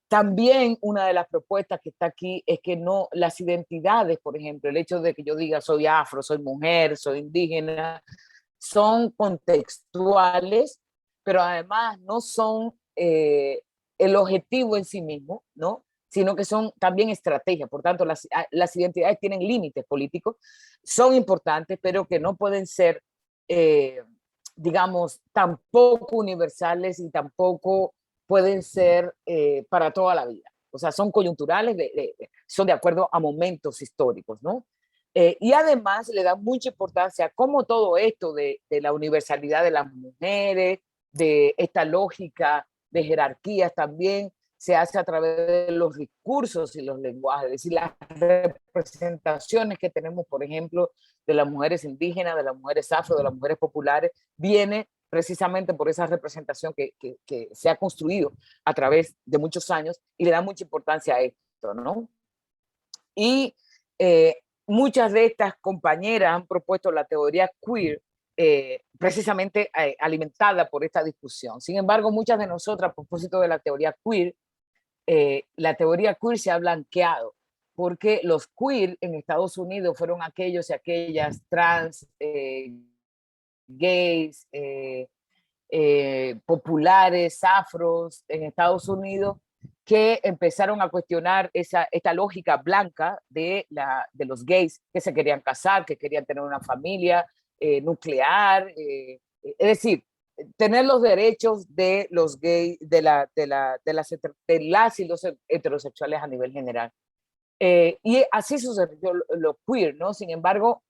También una de las propuestas que está aquí es que no, las identidades, por ejemplo, el hecho de que yo diga soy afro, soy mujer, soy indígena, son contextuales, pero además no son el objetivo en sí mismo, ¿no? Sino que son también estrategias. Por tanto, las identidades tienen límites políticos, son importantes, pero que no pueden ser, digamos, tampoco universales y tampoco pueden ser para toda la vida. O sea, son coyunturales, son de acuerdo a momentos históricos, ¿no? Y además le da mucha importancia a cómo todo esto de la universalidad de las mujeres, de esta lógica de jerarquías también se hace a través de los discursos y los lenguajes, es decir, las representaciones que tenemos, por ejemplo, de las mujeres indígenas, de las mujeres afro, de las mujeres populares, viene precisamente por esa representación que se ha construido a través de muchos años y le da mucha importancia a esto, ¿no? Y muchas de estas compañeras han propuesto la teoría queer precisamente alimentada por esta discusión. Sin embargo, muchas de nosotras, a propósito de la teoría queer se ha blanqueado, porque los queer en Estados Unidos fueron aquellos y aquellas trans, gays, populares, afros en Estados Unidos, que empezaron a cuestionar esta lógica blanca de los gays que se querían casar, que querían tener una familia nuclear, es decir, tener los derechos de los gays, de las y los heterosexuales a nivel general. Y así sucedió lo queer, ¿no? Sin embargo,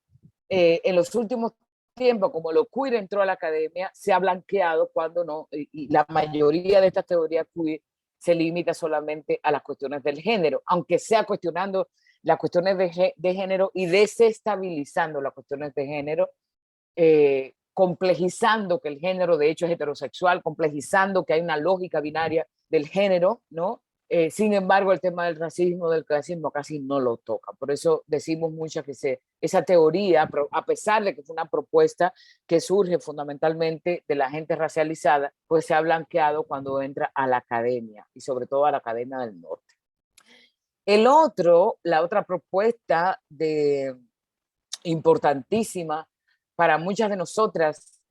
en los últimos tiempos, como lo queer entró a la academia, se ha blanqueado cuando no, y la mayoría de estas teorías queer se limita solamente a las cuestiones del género, aunque sea cuestionando las cuestiones de género y desestabilizando las cuestiones de género, complejizando que el género de hecho es heterosexual, complejizando que hay una lógica binaria del género, ¿no? Sin embargo, el tema del racismo, del clasismo casi no lo toca. Por eso decimos mucho que esa teoría, a pesar de que fue una propuesta que surge fundamentalmente de la gente racializada, pues se ha blanqueado cuando entra a la academia y sobre todo a la Academia del Norte. La otra propuesta importantísima para muchas de nosotras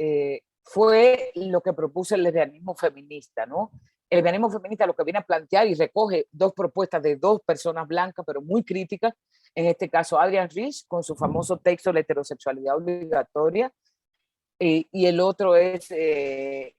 fue lo que propuso el lesbianismo feminista, ¿no? El lesbianismo feminista lo que viene a plantear y recoge dos propuestas de dos personas blancas, pero muy críticas, en este caso Adrienne Rich, con su famoso texto La heterosexualidad obligatoria, y el otro es el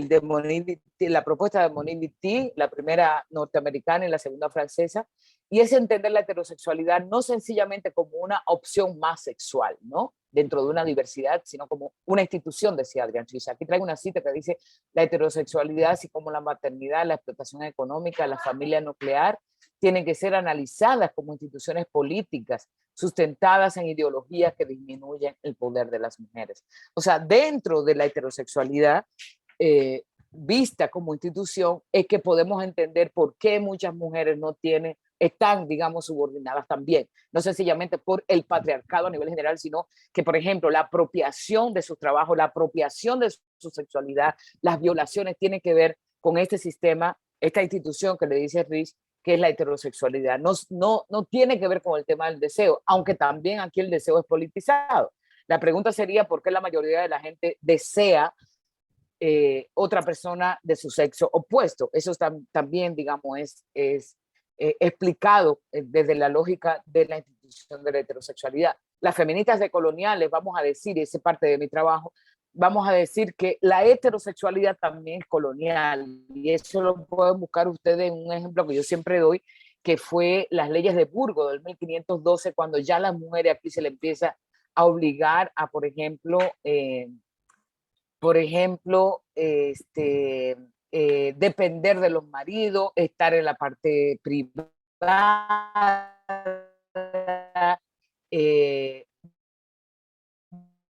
de Monique Wittig, la propuesta de Monique Wittig, la primera norteamericana y la segunda francesa, y es entender la heterosexualidad no sencillamente como una opción más sexual, ¿no? Dentro de una diversidad, sino como una institución, decía Adrienne Rich. Aquí traigo una cita que dice: la heterosexualidad, así como la maternidad, la explotación económica, la familia nuclear, tienen que ser analizadas como instituciones políticas sustentadas en ideologías que disminuyen el poder de las mujeres. O sea, dentro de la heterosexualidad, vista como institución, es que podemos entender por qué muchas mujeres están, digamos, subordinadas también, no sencillamente por el patriarcado a nivel general, sino que, por ejemplo, la apropiación de sus trabajos, la apropiación de su sexualidad, las violaciones tienen que ver con este sistema, esta institución que le dice Rich, que es la heterosexualidad. No tiene que ver con el tema del deseo, aunque también aquí el deseo es politizado. La pregunta sería por qué la mayoría de la gente desea otra persona de su sexo opuesto. Eso también, digamos, es explicado desde la lógica de la institución de la heterosexualidad. Las feministas decoloniales, vamos a decir, y esa es parte de mi trabajo, vamos a decir que la heterosexualidad también es colonial, y eso lo pueden buscar ustedes en un ejemplo que yo siempre doy, que fue las leyes de Burgos del 1512, cuando ya las mujeres aquí se le empieza a obligar a, por ejemplo, depender de los maridos, estar en la parte privada, eh,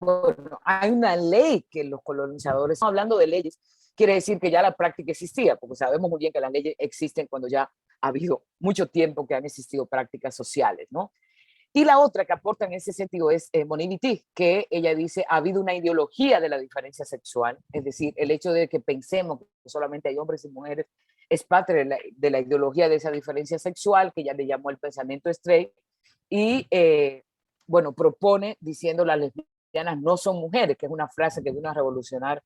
bueno, hay una ley que los colonizadores, hablando de leyes, quiere decir que ya la práctica existía, porque sabemos muy bien que las leyes existen cuando ya ha habido mucho tiempo que han existido prácticas sociales, ¿no? Y la otra que aporta en ese sentido es Monique Wittig, que ella dice: ha habido una ideología de la diferencia sexual, es decir, el hecho de que pensemos que solamente hay hombres y mujeres es parte de la ideología de esa diferencia sexual, que ella le llamó el pensamiento straight, y bueno, propone diciendo las lesbianas no son mujeres, que es una frase que vino a revolucionar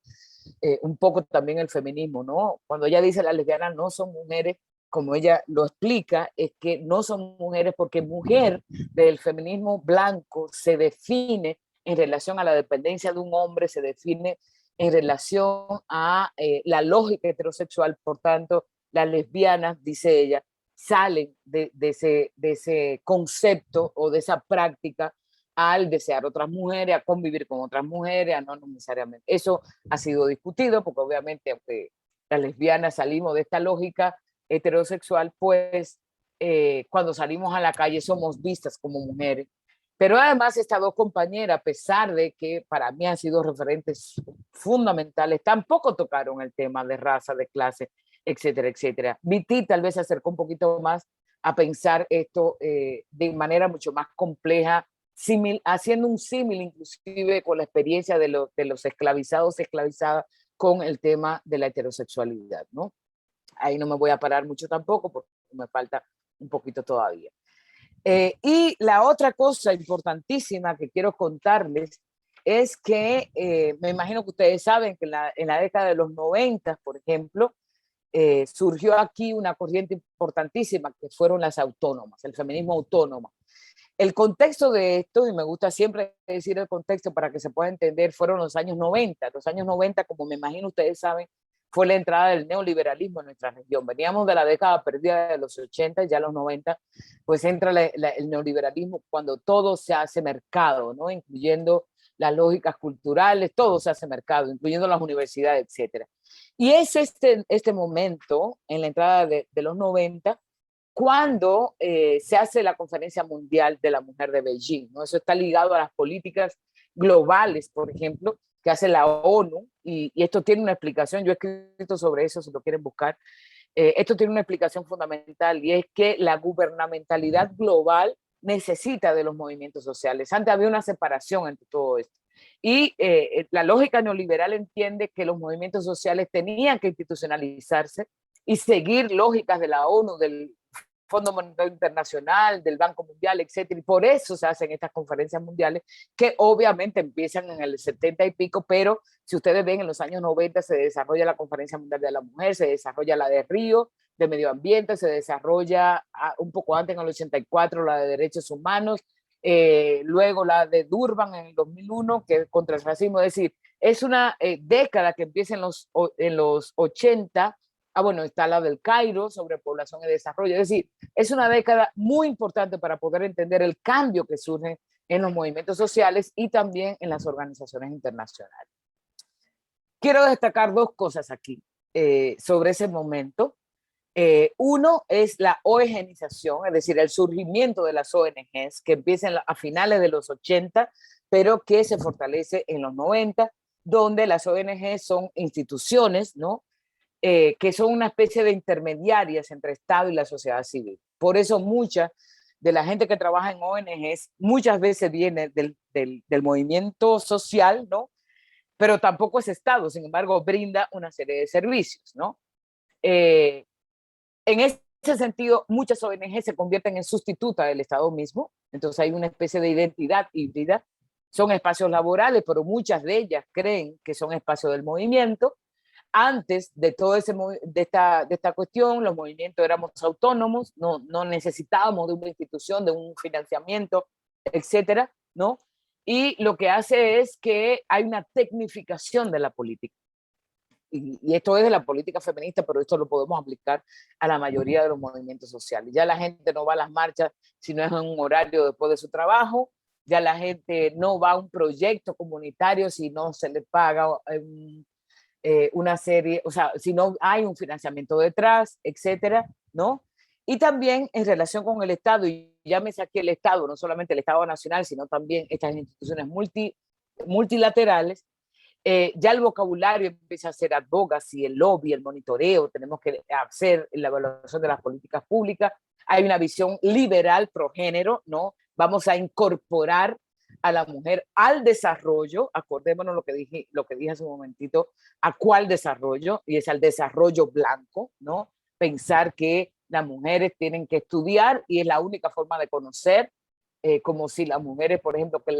un poco también el feminismo, ¿no? Cuando ella dice las lesbianas no son mujeres, como ella lo explica, es que no son mujeres porque mujer del feminismo blanco se define en relación a la dependencia de un hombre, se define en relación a la lógica heterosexual. Por tanto, las lesbianas, dice ella, salen de ese concepto o de esa práctica al desear otras mujeres, a convivir con otras mujeres, a no necesariamente. Eso ha sido discutido porque obviamente, aunque las lesbianas salimos de esta lógica heterosexual, pues cuando salimos a la calle somos vistas como mujeres. Pero además estas dos compañeras, a pesar de que para mí han sido referentes fundamentales, tampoco tocaron el tema de raza, de clase, etcétera, etcétera. Viti tal vez se acercó un poquito más a pensar esto de manera mucho más compleja, haciendo un símil inclusive con la experiencia de los esclavizados, esclavizadas, con el tema de la heterosexualidad, ¿no? Ahí no me voy a parar mucho tampoco porque me falta un poquito todavía. Y la otra cosa importantísima que quiero contarles es que me imagino que ustedes saben que en la década de los 90, por ejemplo, surgió aquí una corriente importantísima que fueron las autónomas, el feminismo autónomo. El contexto de esto, y me gusta siempre decir el contexto para que se pueda entender, fueron los años 90. Los años 90, como me imagino ustedes saben, fue la entrada del neoliberalismo en nuestra región. Veníamos de la década perdida de los 80, ya los 90, pues entra el neoliberalismo cuando todo se hace mercado, ¿no? Incluyendo las lógicas culturales, todo se hace mercado, incluyendo las universidades, etcétera. Y es este momento, en la entrada de los 90, cuando se hace la Conferencia Mundial de la Mujer de Beijing, ¿no? Eso está ligado a las políticas globales, por ejemplo, que hace la ONU, y esto tiene una explicación, yo he escrito sobre eso si lo quieren buscar. Esto tiene una explicación fundamental, y es que la gubernamentalidad global necesita de los movimientos sociales. Antes había una separación entre todo esto. Y la lógica neoliberal entiende que los movimientos sociales tenían que institucionalizarse y seguir lógicas de la ONU, del Fondo Monetario Internacional, del Banco Mundial, etcétera. Y por eso se hacen estas conferencias mundiales, que obviamente empiezan en el 70 y pico, pero si ustedes ven, en los años 90 se desarrolla la Conferencia Mundial de la Mujer, se desarrolla la de Río, de Medio Ambiente, se desarrolla un poco antes, en el 84, la de Derechos Humanos, luego la de Durban en el 2001, que es contra el racismo. Es decir, es una década que empieza en los 80. Bueno, está la del Cairo sobre población y desarrollo. Es decir, es una década muy importante para poder entender el cambio que surge en los movimientos sociales y también en las organizaciones internacionales. Quiero destacar dos cosas aquí sobre ese momento. Uno es la ONGización, es decir, el surgimiento de las ONGs, que empiezan a finales de los 80, pero que se fortalece en los 90, donde las ONGs son instituciones, ¿no? Que son una especie de intermediarias entre Estado y la sociedad civil. Por eso mucha de la gente que trabaja en ONGs muchas veces viene del movimiento social, ¿no? Pero tampoco es Estado, sin embargo, brinda una serie de servicios, ¿no? En ese sentido, muchas ONGs se convierten en sustitutas del Estado mismo, entonces hay una especie de identidad híbrida. Son espacios laborales, pero muchas de ellas creen que son espacios del movimiento. Antes de todo de esta cuestión, los movimientos éramos autónomos, no necesitábamos de una institución, de un financiamiento, etcétera, ¿no? Y lo que hace es que hay una tecnificación de la política. Y esto es de la política feminista, pero esto lo podemos aplicar a la mayoría de los movimientos sociales. Ya la gente no va a las marchas si no es en un horario después de su trabajo, ya la gente no va a un proyecto comunitario si no se le paga una serie, o sea, si no hay un financiamiento detrás, etcétera, ¿no? Y también en relación con el Estado, y llámese aquí el Estado, no solamente el Estado nacional, sino también estas instituciones multilaterales, ya el vocabulario empieza a ser advocacy, el lobby, el monitoreo, tenemos que hacer la evaluación de las políticas públicas. Hay una visión liberal pro género, ¿no? Vamos a incorporar a la mujer al desarrollo, acordémonos lo que dije hace un momentito, a cuál desarrollo, y es al desarrollo blanco, ¿no? Pensar que las mujeres tienen que estudiar y es la única forma de conocer, como si las mujeres, por ejemplo, que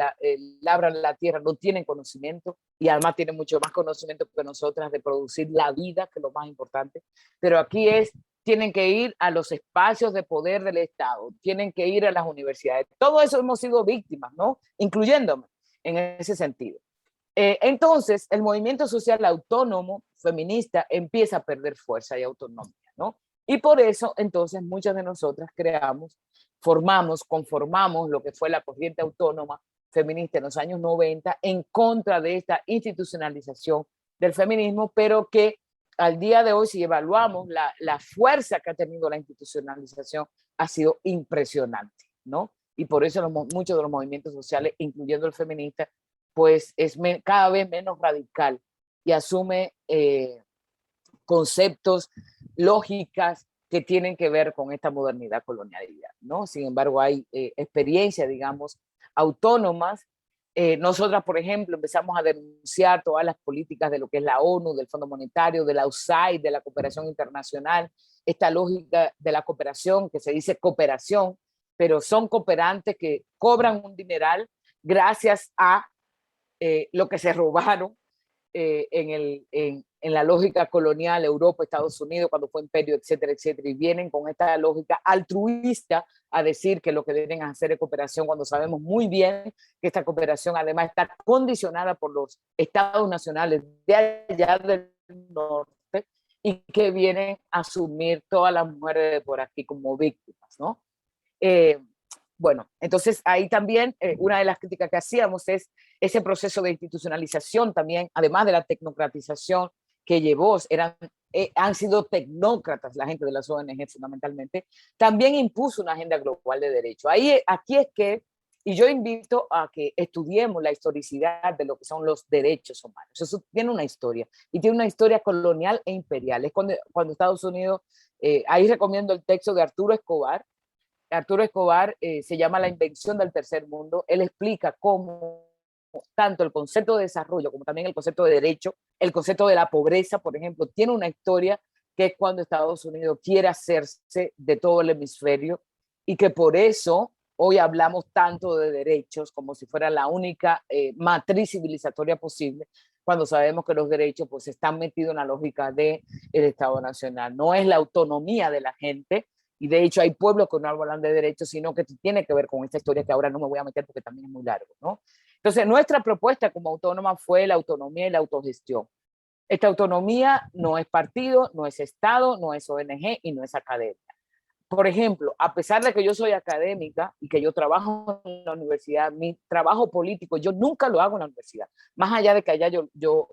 labran la tierra no tienen conocimiento, y además tienen mucho más conocimiento que nosotras de producir la vida, que es lo más importante. Pero aquí tienen que ir a los espacios de poder del Estado, tienen que ir a las universidades. Todo eso hemos sido víctimas, ¿no? Incluyéndome en ese sentido. Entonces, el movimiento social autónomo, feminista, empieza a perder fuerza y autonomía, ¿no? Y por eso, entonces, muchas de nosotras conformamos lo que fue la corriente autónoma feminista en los años 90 en contra de esta institucionalización del feminismo, pero que al día de hoy, si evaluamos la fuerza que ha tenido la institucionalización, ha sido impresionante, ¿no? Y por eso muchos de los movimientos sociales, incluyendo el feminista, pues es cada vez menos radical y asume conceptos, lógicas que tienen que ver con esta modernidad colonialidad, ¿no? Sin embargo, hay experiencias, digamos, autónomas. Nosotras, por ejemplo, empezamos a denunciar todas las políticas de lo que es la ONU, del Fondo Monetario, de la USAID, de la cooperación internacional, esta lógica de la cooperación, que se dice cooperación, pero son cooperantes que cobran un dineral gracias a lo que se robaron en la lógica colonial, Europa, Estados Unidos, cuando fue imperio, etcétera, etcétera, y vienen con esta lógica altruista a decir que lo que deben hacer es cooperación, cuando sabemos muy bien que esta cooperación además está condicionada por los estados nacionales de allá del norte y que vienen a asumir todas las mujeres de por aquí como víctimas, ¿no? Bueno, entonces ahí también una de las críticas que hacíamos es ese proceso de institucionalización también, además de la tecnocratización que llevó, han sido tecnócratas la gente de las ONG fundamentalmente, también impuso una agenda global de derecho. Aquí es que Y yo invito a que estudiemos la historicidad de lo que son los derechos humanos. Eso tiene una historia, y tiene una historia colonial e imperial. Es cuando Estados Unidos, ahí recomiendo el texto de Arturo Escobar. Arturo Escobar se llama La invención del tercer mundo. Él explica cómo tanto el concepto de desarrollo como también el concepto de derecho, el concepto de la pobreza, por ejemplo, tiene una historia que es cuando Estados Unidos quiere hacerse de todo el hemisferio, y que por eso hoy hablamos tanto de derechos como si fuera la única matriz civilizatoria posible, cuando sabemos que los derechos pues están metidos en la lógica del Estado Nacional. No es la autonomía de la gente, y de hecho hay pueblos que no hablan de derechos, sino que tiene que ver con esta historia que ahora no me voy a meter porque también es muy largo, ¿no? Entonces, nuestra propuesta como autónoma fue la autonomía y la autogestión. Esta autonomía no es partido, no es Estado, no es ONG y no es academia. Por ejemplo, a pesar de que yo soy académica y que yo trabajo en la universidad, mi trabajo político yo nunca lo hago en la universidad. Más allá de que allá yo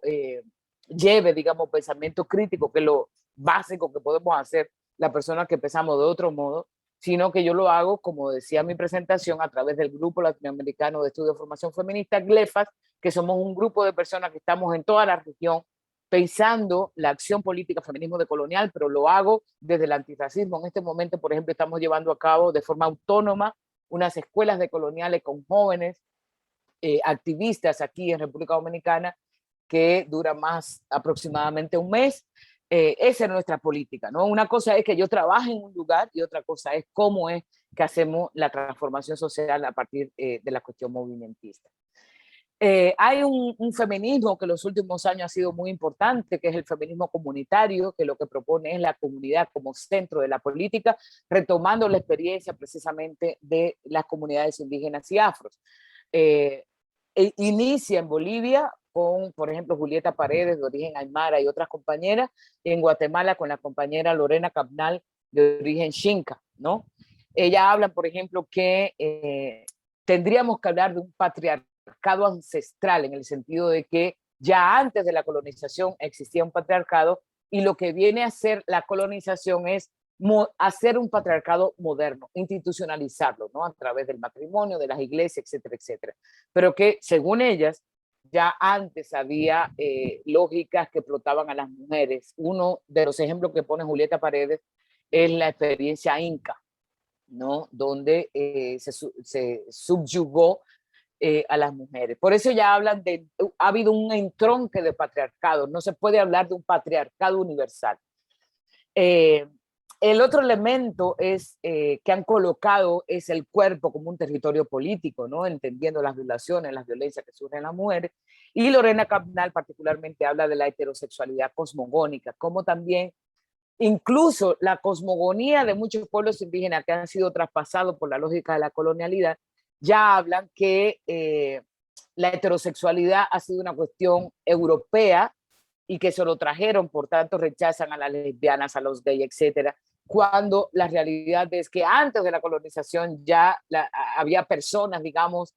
lleve, digamos, pensamiento crítico, que es lo básico que podemos hacer las personas que pensamos de otro modo, sino que yo lo hago, como decía en mi presentación, a través del Grupo Latinoamericano de Estudio de Formación Feminista, GLEFAS, que somos un grupo de personas que estamos en toda la región pensando la acción política feminismo decolonial, pero lo hago desde el antirracismo. En este momento, por ejemplo, estamos llevando a cabo de forma autónoma unas escuelas decoloniales con jóvenes activistas aquí en República Dominicana, que dura más aproximadamente un mes. Esa es nuestra política, ¿no? Una cosa es que yo trabaje en un lugar y otra cosa es cómo es que hacemos la transformación social a partir de la cuestión movimentista. Hay un feminismo que en los últimos años ha sido muy importante, que es el feminismo comunitario, que lo que propone es la comunidad como centro de la política, retomando la experiencia precisamente de las comunidades indígenas y afros. Eh, Inicia en Bolivia con, por ejemplo, Julieta Paredes, de origen aymara, y otras compañeras, y en Guatemala con la compañera Lorena Cabnal, de origen xinca, ¿no? Ellas hablan, por ejemplo, que tendríamos que hablar de un patriarcado ancestral, en el sentido de que ya antes de la colonización existía un patriarcado, y lo que viene a hacer la colonización es hacer un patriarcado moderno, institucionalizarlo, ¿no? A través del matrimonio, de las iglesias, etcétera, etcétera. Pero que, según ellas, ya antes había lógicas que explotaban a las mujeres. Uno de los ejemplos que pone Julieta Paredes es la experiencia inca, ¿no? Donde se subyugó a las mujeres. Por eso ya hablan de, ha habido un entronque de patriarcado, no se puede hablar de un patriarcado universal. El otro elemento es que han colocado es el cuerpo como un territorio político, ¿no? Entendiendo las violaciones, las violencias que sufren las mujeres. Y Lorena Cabnal particularmente habla de la heterosexualidad cosmogónica, como también incluso la cosmogonía de muchos pueblos indígenas que han sido traspasados por la lógica de la colonialidad, ya hablan que la heterosexualidad ha sido una cuestión europea y que se lo trajeron, por tanto rechazan a las lesbianas, a los gays, etcétera, cuando la realidad es que antes de la colonización ya había personas, digamos,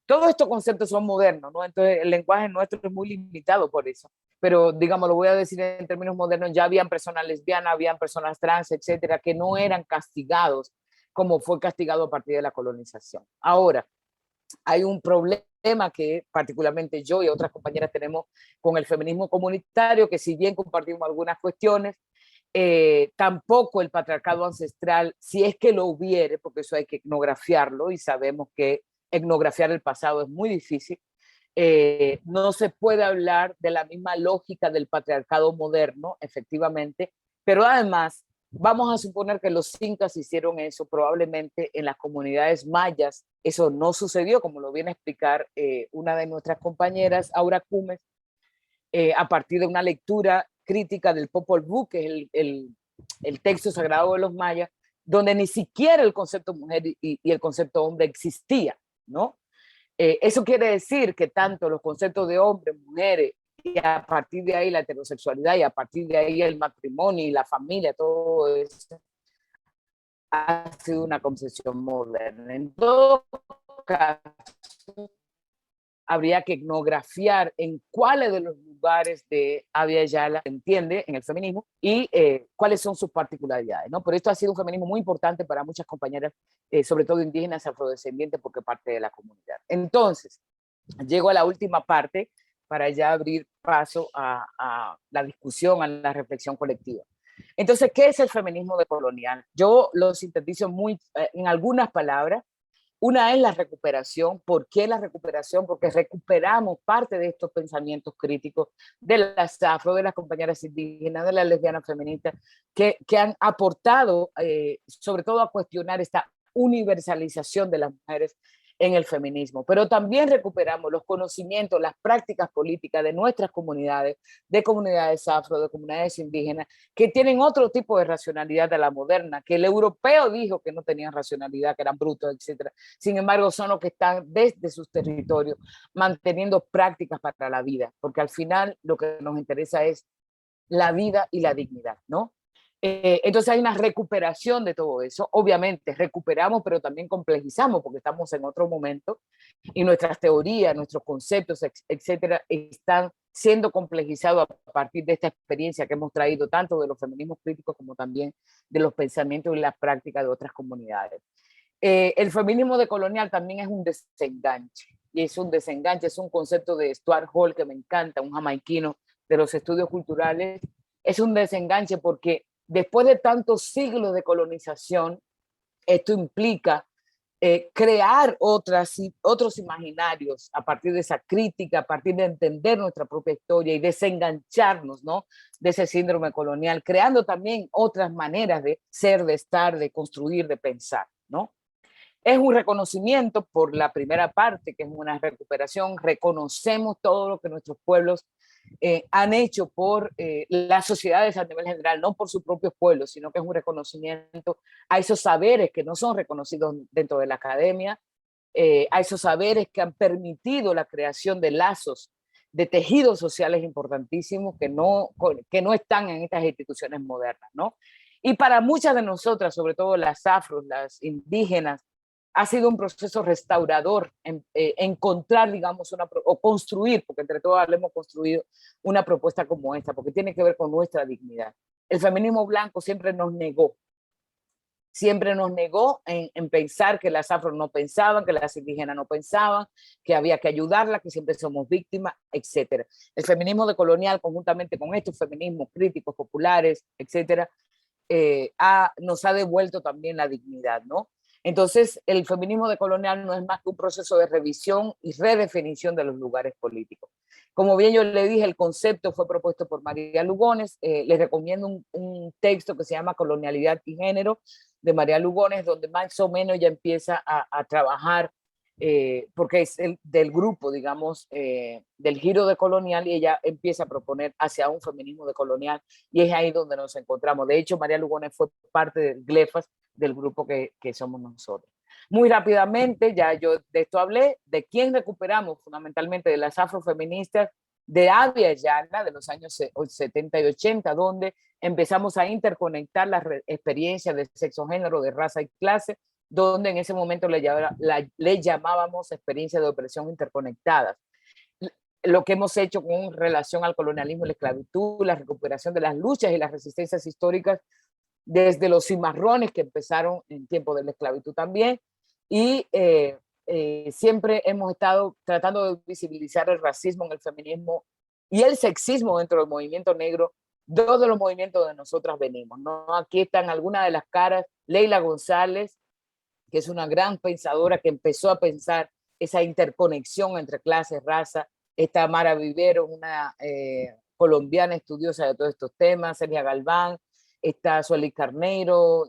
todos estos conceptos son modernos, ¿no? Entonces el lenguaje nuestro es muy limitado por eso, pero digamos, lo voy a decir en términos modernos, ya habían personas lesbianas, habían personas trans, etcétera, que no eran castigados como fue castigado a partir de la colonización. Ahora, hay un problema que particularmente yo y otras compañeras tenemos con el feminismo comunitario, que si bien compartimos algunas cuestiones, tampoco el patriarcado ancestral, si es que lo hubiere, porque eso hay que etnografiarlo y sabemos que etnografiar el pasado es muy difícil, no se puede hablar de la misma lógica del patriarcado moderno, efectivamente, pero además vamos a suponer que los incas hicieron eso, probablemente en las comunidades mayas eso no sucedió, como lo viene a explicar una de nuestras compañeras, Aura Cumes, a partir de una lectura crítica del Popol Vuh, que es el texto sagrado de los mayas, donde ni siquiera el concepto mujer y el concepto hombre existía, ¿no? Eso quiere decir que tanto los conceptos de hombres, mujeres, y a partir de ahí la heterosexualidad, y a partir de ahí el matrimonio y la familia, todo eso ha sido una concepción moderna. En todo caso, habría que etnografiar en cuáles de los lugares lugares de Abya Yala se entiende en el feminismo y cuáles son sus particularidades, ¿no? Por esto ha sido un feminismo muy importante para muchas compañeras, sobre todo indígenas, afrodescendientes, porque parte de la comunidad. Entonces, llego a la última parte para ya abrir paso a la discusión, a la reflexión colectiva. Entonces, ¿qué es el feminismo decolonial? Yo lo sintetizo en algunas palabras. Una es la recuperación. ¿Por qué la recuperación? Porque recuperamos parte de estos pensamientos críticos de las afro, de las compañeras indígenas, de las lesbianas feministas, que han aportado sobre todo a cuestionar esta universalización de las mujeres en el feminismo. Pero también recuperamos los conocimientos, las prácticas políticas de nuestras comunidades, de comunidades afro, de comunidades indígenas, que tienen otro tipo de racionalidad de la moderna, que el europeo dijo que no tenían racionalidad, que eran brutos, etcétera. Sin embargo, son los que están desde sus territorios manteniendo prácticas para la vida, porque al final lo que nos interesa es la vida y la dignidad, ¿no? Entonces hay una recuperación de todo eso. Obviamente recuperamos, pero también complejizamos porque estamos en otro momento y nuestras teorías, nuestros conceptos, etcétera, están siendo complejizados a partir de esta experiencia que hemos traído tanto de los feminismos críticos como también de los pensamientos y las prácticas de otras comunidades. El feminismo decolonial también es un desenganche, y es un desenganche, es un concepto de Stuart Hall que me encanta, un jamaiquino de los estudios culturales. Es un desenganche porque después de tantos siglos de colonización, esto implica crear otros imaginarios a partir de esa crítica, a partir de entender nuestra propia historia y desengancharnos, ¿no?, de ese síndrome colonial, creando también otras maneras de ser, de estar, de construir, de pensar, ¿no? Es un reconocimiento por la primera parte, que es una recuperación. Reconocemos todo lo que nuestros pueblos han hecho por las sociedades a nivel general, no por sus propios pueblos, sino que es un reconocimiento a esos saberes que no son reconocidos dentro de la academia, a esos saberes que han permitido la creación de lazos, de tejidos sociales importantísimos que no están en estas instituciones modernas, ¿no? Y para muchas de nosotras, sobre todo las afros, las indígenas, ha sido un proceso restaurador encontrar, digamos, o construir, porque entre todos hemos construido una propuesta como esta, porque tiene que ver con nuestra dignidad. El feminismo blanco siempre nos negó en pensar que las afro no pensaban, que las indígenas no pensaban, que había que ayudarlas, que siempre somos víctimas, etc. El feminismo decolonial, conjuntamente con estos feminismos críticos, populares, etc., nos ha devuelto también la dignidad, ¿no? Entonces, el feminismo decolonial no es más que un proceso de revisión y redefinición de los lugares políticos. Como bien yo le dije, el concepto fue propuesto por María Lugones. Les recomiendo un texto que se llama Colonialidad y Género, de María Lugones, donde más o menos ya empieza a trabajar, porque es del grupo, digamos, del giro decolonial, y ella empieza a proponer hacia un feminismo decolonial, y es ahí donde nos encontramos. De hecho, María Lugones fue parte del GLEFAS, del grupo que somos nosotros. Muy rápidamente, ya yo de esto hablé, de quién recuperamos fundamentalmente, de las afrofeministas de Abya Yala, de los años 70 y 80, donde empezamos a interconectar las experiencias de sexo, género, de raza y clase, donde en ese momento le llamábamos experiencias de opresión interconectadas. Lo que hemos hecho con relación al colonialismo y la esclavitud, la recuperación de las luchas y las resistencias históricas desde los cimarrones que empezaron en tiempo de la esclavitud también, y siempre hemos estado tratando de visibilizar el racismo en el feminismo y el sexismo dentro del movimiento negro, dos de los movimientos de nosotras venimos, ¿no? Aquí están algunas de las caras. Leila González, que es una gran pensadora que empezó a pensar esa interconexión entre clases, raza. Está Mara Vivero, una colombiana estudiosa de todos estos temas. Celia Galván, está Sueli Carneiro,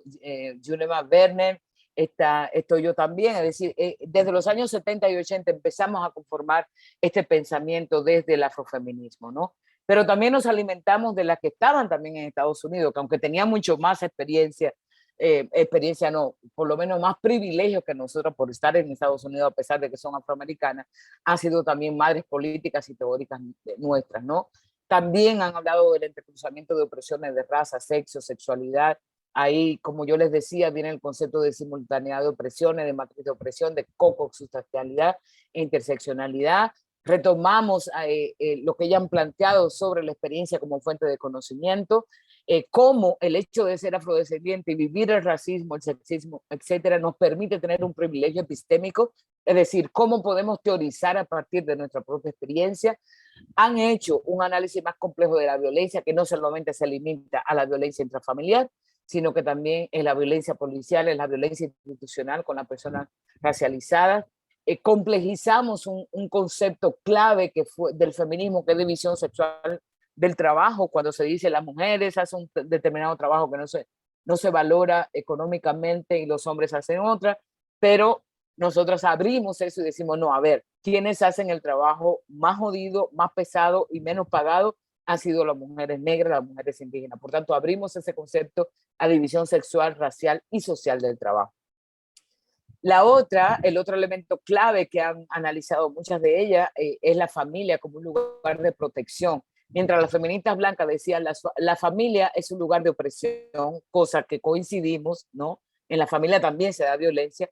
Junema Werner, estoy yo también. Es decir, desde los años 70 y 80 empezamos a conformar este pensamiento desde el afrofeminismo, ¿no? Pero también nos alimentamos de las que estaban también en Estados Unidos, que aunque tenían mucho más experiencia no, por lo menos más privilegios que nosotros por estar en Estados Unidos, a pesar de que son afroamericanas, han sido también madres políticas y teóricas nuestras, ¿no? También han hablado del entrecruzamiento de opresiones de raza, sexo, sexualidad. Ahí, como yo les decía, viene el concepto de simultaneidad de opresiones, de matriz de opresión, de co-consubstancialidad e interseccionalidad. retomamos lo que ya han planteado sobre la experiencia como fuente de conocimiento, cómo el hecho de ser afrodescendiente y vivir el racismo, el sexismo, etcétera, nos permite tener un privilegio epistémico, es decir, cómo podemos teorizar a partir de nuestra propia experiencia. Han hecho un análisis más complejo de la violencia, que no solamente se limita a la violencia intrafamiliar, sino que también es la violencia policial, es la violencia institucional con las personas racializadas. Complejizamos un concepto clave que fue del feminismo, que es división sexual del trabajo, cuando se dice las mujeres hacen un determinado trabajo que no se valora económicamente y los hombres hacen otra, pero nosotros abrimos eso y decimos, no, a ver, ¿quiénes hacen el trabajo más jodido, más pesado y menos pagado? Han sido las mujeres negras, las mujeres indígenas. Por tanto, abrimos ese concepto a división sexual, racial y social del trabajo. El otro elemento clave que han analizado muchas de ellas es la familia como un lugar de protección. Mientras las feministas blancas decían la familia es un lugar de opresión, cosa que coincidimos, ¿no? En la familia también se da violencia.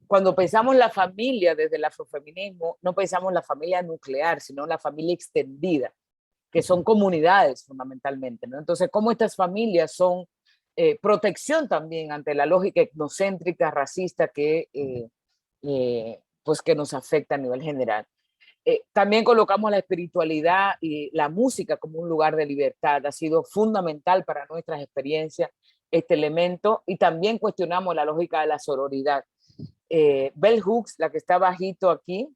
Cuando pensamos la familia desde el afrofeminismo, no pensamos la familia nuclear, sino la familia extendida, que son comunidades fundamentalmente, ¿no? Entonces, ¿cómo estas familias son protección también ante la lógica etnocéntrica, racista pues que nos afecta a nivel general? También colocamos la espiritualidad y la música como un lugar de libertad. Ha sido fundamental para nuestras experiencias este elemento, y también cuestionamos la lógica de la sororidad. Bell Hooks, la que está bajito aquí,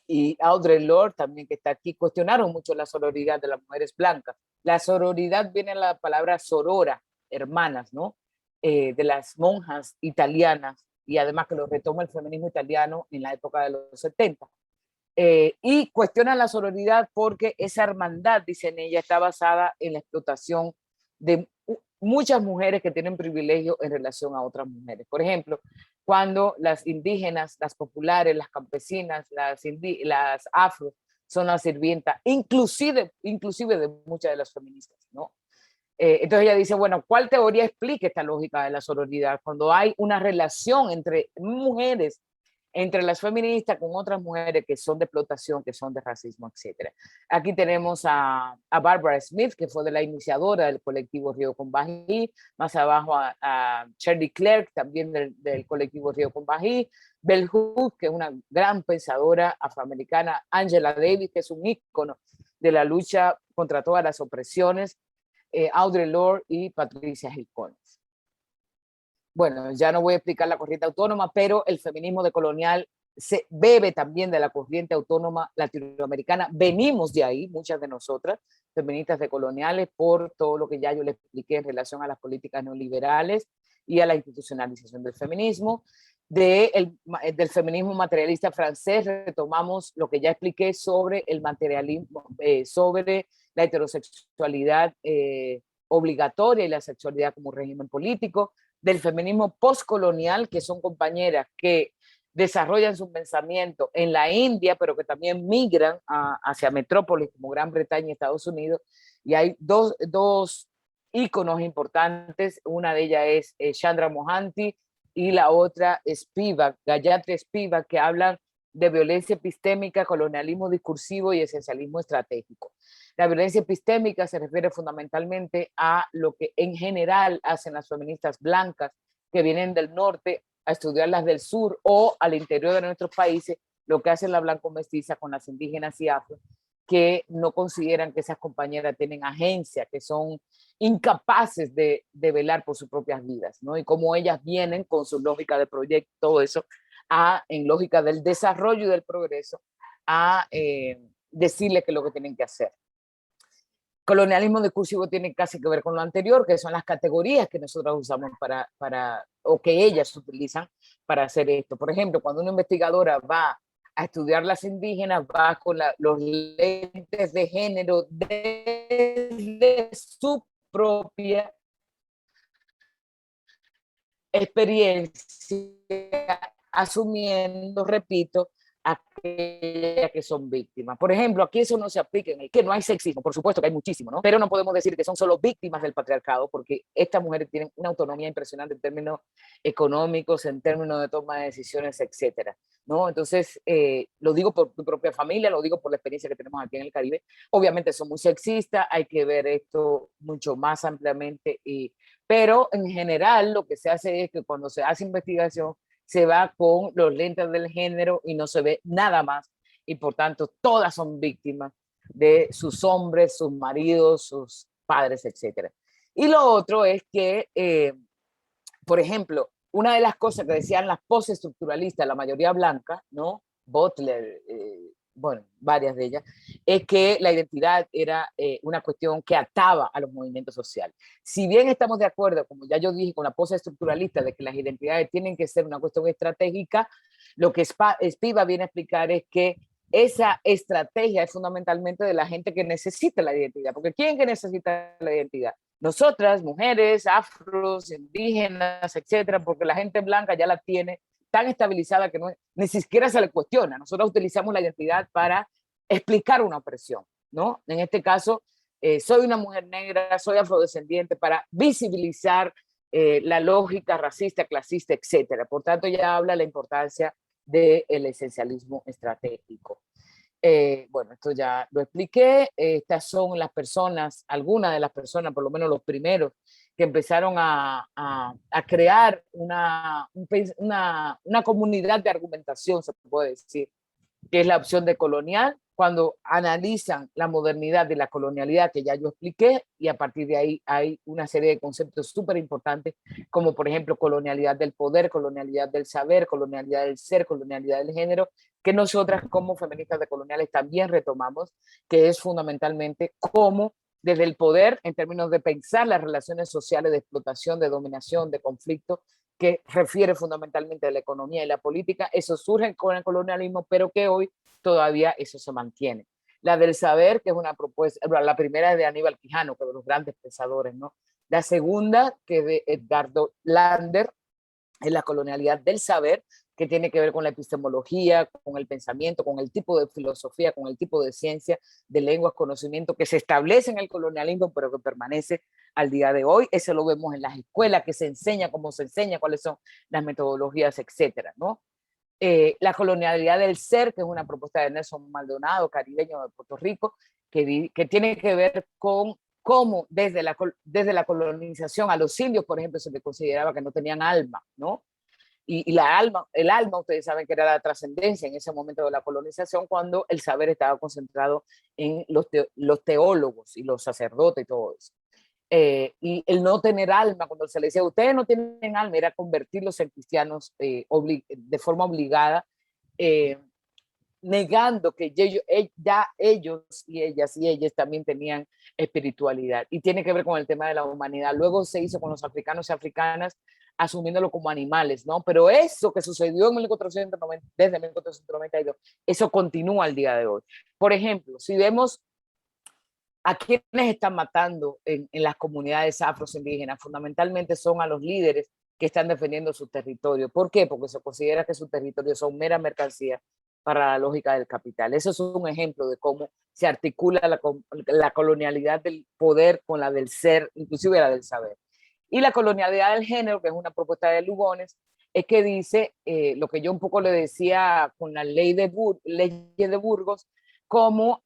y Audre Lorde también, que está aquí, cuestionaron mucho la sororidad de las mujeres blancas. La sororidad viene de la palabra sorora, hermanas, ¿no? De las monjas italianas, y además que lo retoma el feminismo italiano en la época de los 70. Y cuestionan la sororidad porque esa hermandad, dicen ella, está basada en la explotación de muchas mujeres que tienen privilegio en relación a otras mujeres. Por ejemplo, cuando las indígenas, las populares, las campesinas, las afro son las sirvientas, inclusive de muchas de las feministas, ¿no? Entonces ella dice, bueno, ¿cuál teoría explica esta lógica de la sororidad? Cuando hay una relación entre mujeres, entre las feministas con otras mujeres que son de explotación, que son de racismo, etc. Aquí tenemos a Barbara Smith, que fue de la iniciadora del colectivo Río con Bají, más abajo a Shirley Clark, también del colectivo Río con Bají, Bell Hooks, que es una gran pensadora afroamericana, Angela Davis, que es un ícono de la lucha contra todas las opresiones, Audre Lorde y Patricia Hill Collins. Bueno, ya no voy a explicar la corriente autónoma, pero el feminismo decolonial se bebe también de la corriente autónoma latinoamericana. Venimos de ahí, muchas de nosotras, feministas decoloniales, por todo lo que ya yo les expliqué en relación a las políticas neoliberales y a la institucionalización del feminismo. Del feminismo materialista francés retomamos lo que ya expliqué sobre el materialismo, sobre la heterosexualidad obligatoria y la sexualidad como régimen político. Del feminismo postcolonial, que son compañeras que desarrollan su pensamiento en la India, pero que también migran hacia metrópolis como Gran Bretaña y Estados Unidos. Y hay dos íconos importantes, una de ellas es Chandra Mohanty y la otra es Spivak, Gayatri Spivak, que hablan de violencia epistémica, colonialismo discursivo y esencialismo estratégico. La violencia epistémica se refiere fundamentalmente a lo que en general hacen las feministas blancas que vienen del norte a estudiar las del sur, o al interior de nuestros países, lo que hacen la blanco-mestiza con las indígenas y afro, que no consideran que esas compañeras tienen agencia, que son incapaces de velar por sus propias vidas, ¿no? Y cómo ellas vienen con su lógica de proyecto, todo eso, en lógica del desarrollo y del progreso, a decirles qué es lo que tienen que hacer. Colonialismo discursivo tiene casi que ver con lo anterior, que son las categorías que nosotros usamos o que ellas utilizan para hacer esto. Por ejemplo, cuando una investigadora va a estudiar las indígenas, va con los lentes de género desde su propia experiencia, asumiendo, repito, aquellas que son víctimas. Por ejemplo, aquí eso no se aplica, en el que no hay sexismo, por supuesto que hay muchísimo, ¿no? Pero no podemos decir que son solo víctimas del patriarcado, porque estas mujeres tienen una autonomía impresionante en términos económicos, en términos de toma de decisiones, etcétera, ¿no? Entonces, lo digo por tu propia familia, lo digo por la experiencia que tenemos aquí en el Caribe. Obviamente son muy sexistas, hay que ver esto mucho más ampliamente, pero en general lo que se hace es que cuando se hace investigación, se va con los lentes del género y no se ve nada más, y por tanto todas son víctimas de sus hombres, sus maridos, sus padres, etc. Y lo otro es que, por ejemplo, una de las cosas que decían las postestructuralistas, la mayoría blanca, ¿no? Butler, bueno, varias de ellas, es que la identidad era una cuestión que ataba a los movimientos sociales. Si bien estamos de acuerdo, como ya yo dije, con la postestructuralista, de que las identidades tienen que ser una cuestión estratégica, lo que Spiva viene a explicar es que esa estrategia es fundamentalmente de la gente que necesita la identidad, porque ¿quién que necesita la identidad? Nosotras, mujeres, afros, indígenas, etcétera, porque la gente blanca ya la tiene tan estabilizada que no, ni siquiera se le cuestiona. Nosotros utilizamos la identidad para explicar una opresión, ¿no? En este caso, soy una mujer negra, soy afrodescendiente, para visibilizar la lógica racista, clasista, etcétera. Por tanto, ya habla de la importancia del esencialismo estratégico. Bueno, esto ya lo expliqué. Estas son las personas, algunas de las personas, por lo menos los primeros, que empezaron a crear una comunidad de argumentación, se puede decir, que es la opción de colonial, cuando analizan la modernidad de la colonialidad, que ya yo expliqué, y a partir de ahí hay una serie de conceptos súper importantes, como por ejemplo colonialidad del poder, colonialidad del saber, colonialidad del ser, colonialidad del género, que nosotras como feministas decoloniales también retomamos, que es fundamentalmente cómo desde el poder, en términos de pensar las relaciones sociales de explotación, de dominación, de conflicto, que refiere fundamentalmente a la economía y la política, eso surge con el colonialismo, pero que hoy todavía eso se mantiene. La del saber, que es una propuesta, la primera es de Aníbal Quijano, que es de los grandes pensadores, ¿no? La segunda, que es de Edgardo Lander, es la colonialidad del saber, que tiene que ver con la epistemología, con el pensamiento, con el tipo de filosofía, con el tipo de ciencia, de lenguas, conocimiento que se establece en el colonialismo, pero que permanece al día de hoy. Eso lo vemos en las escuelas, que se enseña, cómo se enseña, cuáles son las metodologías, etcétera, ¿no? La colonialidad del ser, que es una propuesta de Nelson Maldonado, caribeño de Puerto Rico, que tiene que ver con cómo desde la colonización a los indios, por ejemplo, se les consideraba que no tenían alma, ¿no? Y el alma, ustedes saben que era la trascendencia en ese momento de la colonización, cuando el saber estaba concentrado en los teólogos y los sacerdotes y todo eso. Y el no tener alma, cuando se le decía, ustedes no tienen alma, era convertirlos en cristianos de forma obligada, eh, negando que ellos y ellas también tenían espiritualidad. Y tiene que ver con el tema de la humanidad. Luego se hizo con los africanos y africanas, asumiéndolo como animales, ¿no? Pero eso que sucedió en 1490, desde 1492, eso continúa al día de hoy. Por ejemplo, si vemos a quienes están matando en las comunidades afrodescendígenas, fundamentalmente son a los líderes que están defendiendo su territorio. ¿Por qué? Porque se considera que sus territorios son mera mercancía para la lógica del capital. Eso es un ejemplo de cómo se articula la colonialidad del poder con la del ser, inclusive la del saber. Y la colonialidad del género, que es una propuesta de Lugones, es que dice lo que yo un poco le decía con la ley de Burgos, como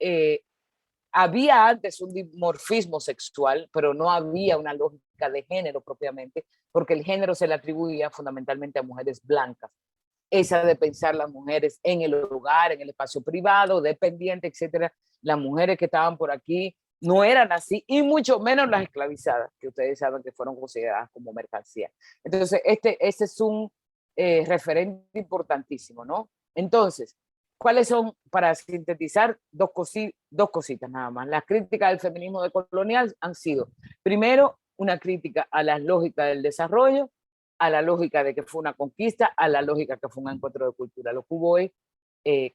había antes un dimorfismo sexual, pero no había una lógica de género propiamente, porque el género se le atribuía fundamentalmente a mujeres blancas. Esa de pensar las mujeres en el hogar, en el espacio privado, dependiente, etcétera. Las mujeres que estaban por aquí no eran así, y mucho menos las esclavizadas, que ustedes saben que fueron consideradas como mercancía. Entonces, ese es un referente importantísimo, ¿no? Entonces, ¿cuáles son, para sintetizar, dos cositas nada más? Las críticas del feminismo decolonial han sido, primero, una crítica a las lógicas del desarrollo, a la lógica de que fue una conquista, a la lógica que fue un encuentro de cultura. Lo que hubo es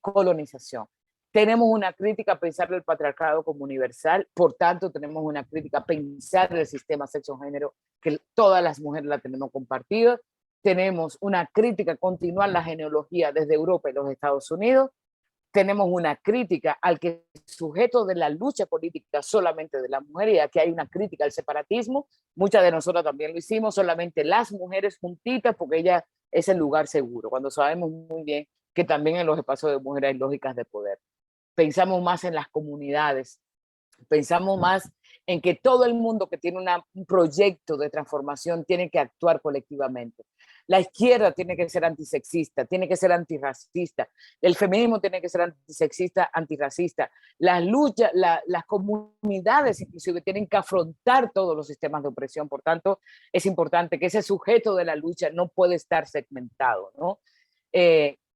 colonización. Tenemos una crítica a pensar el patriarcado como universal, por tanto tenemos una crítica a pensar el sistema sexo-género, que todas las mujeres la tenemos compartida, tenemos una crítica continua a la genealogía desde Europa y los Estados Unidos, tenemos una crítica al que es sujeto de la lucha política solamente de las mujeres, y aquí hay una crítica al separatismo, muchas de nosotras también lo hicimos, solamente las mujeres juntitas, porque ella es el lugar seguro, cuando sabemos muy bien que también en los espacios de mujeres hay lógicas de poder. Pensamos más en las comunidades, pensamos más en que todo el mundo que tiene un proyecto de transformación tiene que actuar colectivamente. La izquierda tiene que ser antisexista, tiene que ser antirracista, el feminismo tiene que ser antisexista, antirracista, las luchas, las comunidades inclusive tienen que afrontar todos los sistemas de opresión. Por tanto, es importante que ese sujeto de la lucha no puede estar segmentado, ¿no?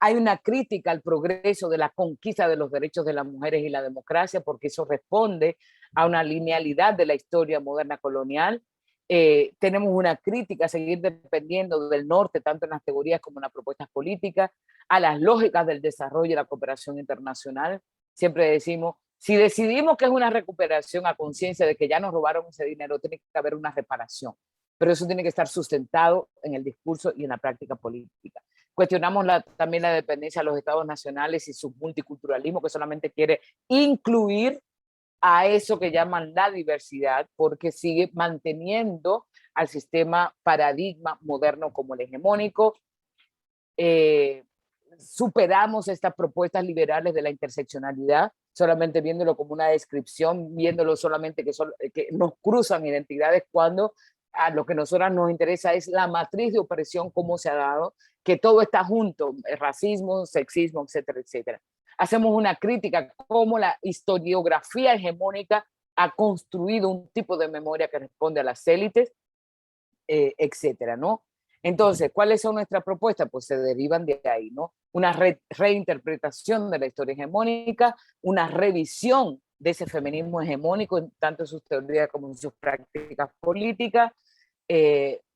Hay una crítica al progreso de la conquista de los derechos de las mujeres y la democracia, porque eso responde a una linealidad de la historia moderna colonial. Tenemos una crítica a seguir dependiendo del norte, tanto en las teorías como en las propuestas políticas, a las lógicas del desarrollo y la cooperación internacional. Siempre decimos, si decidimos que es una recuperación a conciencia de que ya nos robaron ese dinero, tiene que haber una reparación, pero eso tiene que estar sustentado en el discurso y en la práctica política. Cuestionamos también la dependencia de los estados nacionales y su multiculturalismo, que solamente quiere incluir a eso que llaman la diversidad, porque sigue manteniendo al sistema paradigma moderno como el hegemónico. Superamos estas propuestas liberales de la interseccionalidad, solamente viéndolo como una descripción, viéndolo solamente que nos cruzan identidades, cuando a lo que a nosotras nos interesa es la matriz de opresión, cómo se ha dado, que todo está junto, racismo, sexismo, etcétera, etcétera. Hacemos una crítica cómo la historiografía hegemónica ha construido un tipo de memoria que responde a las élites, etcétera, ¿no? Entonces, ¿cuáles son nuestras propuestas? Pues se derivan de ahí, ¿no? Una reinterpretación de la historia hegemónica, una revisión de ese feminismo hegemónico, tanto en sus teorías como en sus prácticas políticas.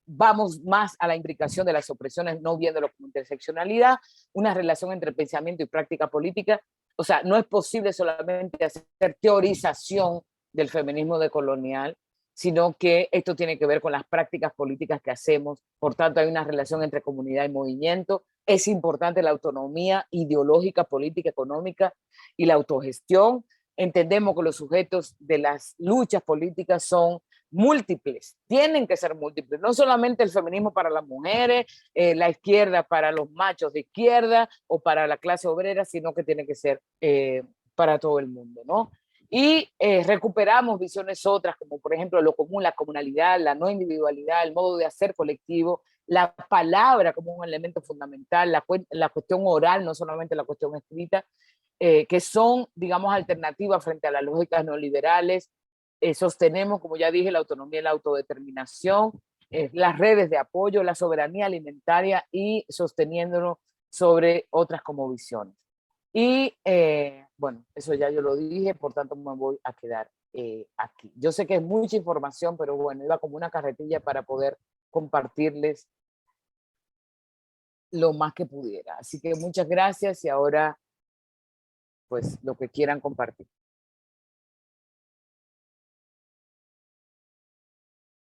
Vamos más a la imbricación de las opresiones, no viéndolo como interseccionalidad, una relación entre pensamiento y práctica política. O sea, no es posible solamente hacer teorización del feminismo decolonial, sino que esto tiene que ver con las prácticas políticas que hacemos. Por tanto, hay una relación entre comunidad y movimiento. Es importante la autonomía ideológica, política, económica y la autogestión. Entendemos que los sujetos de las luchas políticas son múltiples, tienen que ser múltiples, no solamente el feminismo para las mujeres, la izquierda para los machos de izquierda o para la clase obrera, sino que tiene que ser para todo el mundo, ¿no? Y recuperamos visiones otras, como por ejemplo lo común, la comunalidad, la no individualidad, el modo de hacer colectivo, la palabra como un elemento fundamental, la cuestión oral, no solamente la cuestión escrita, que son, digamos, alternativas frente a las lógicas neoliberales. Sostenemos, como ya dije, la autonomía y la autodeterminación, las redes de apoyo, la soberanía alimentaria y sosteniéndonos sobre otras como visiones. Y bueno, eso ya yo lo dije, por tanto me voy a quedar aquí. Yo sé que es mucha información, pero bueno, iba como una carretilla para poder compartirles lo más que pudiera. Así que muchas gracias y ahora, pues, lo que quieran compartir.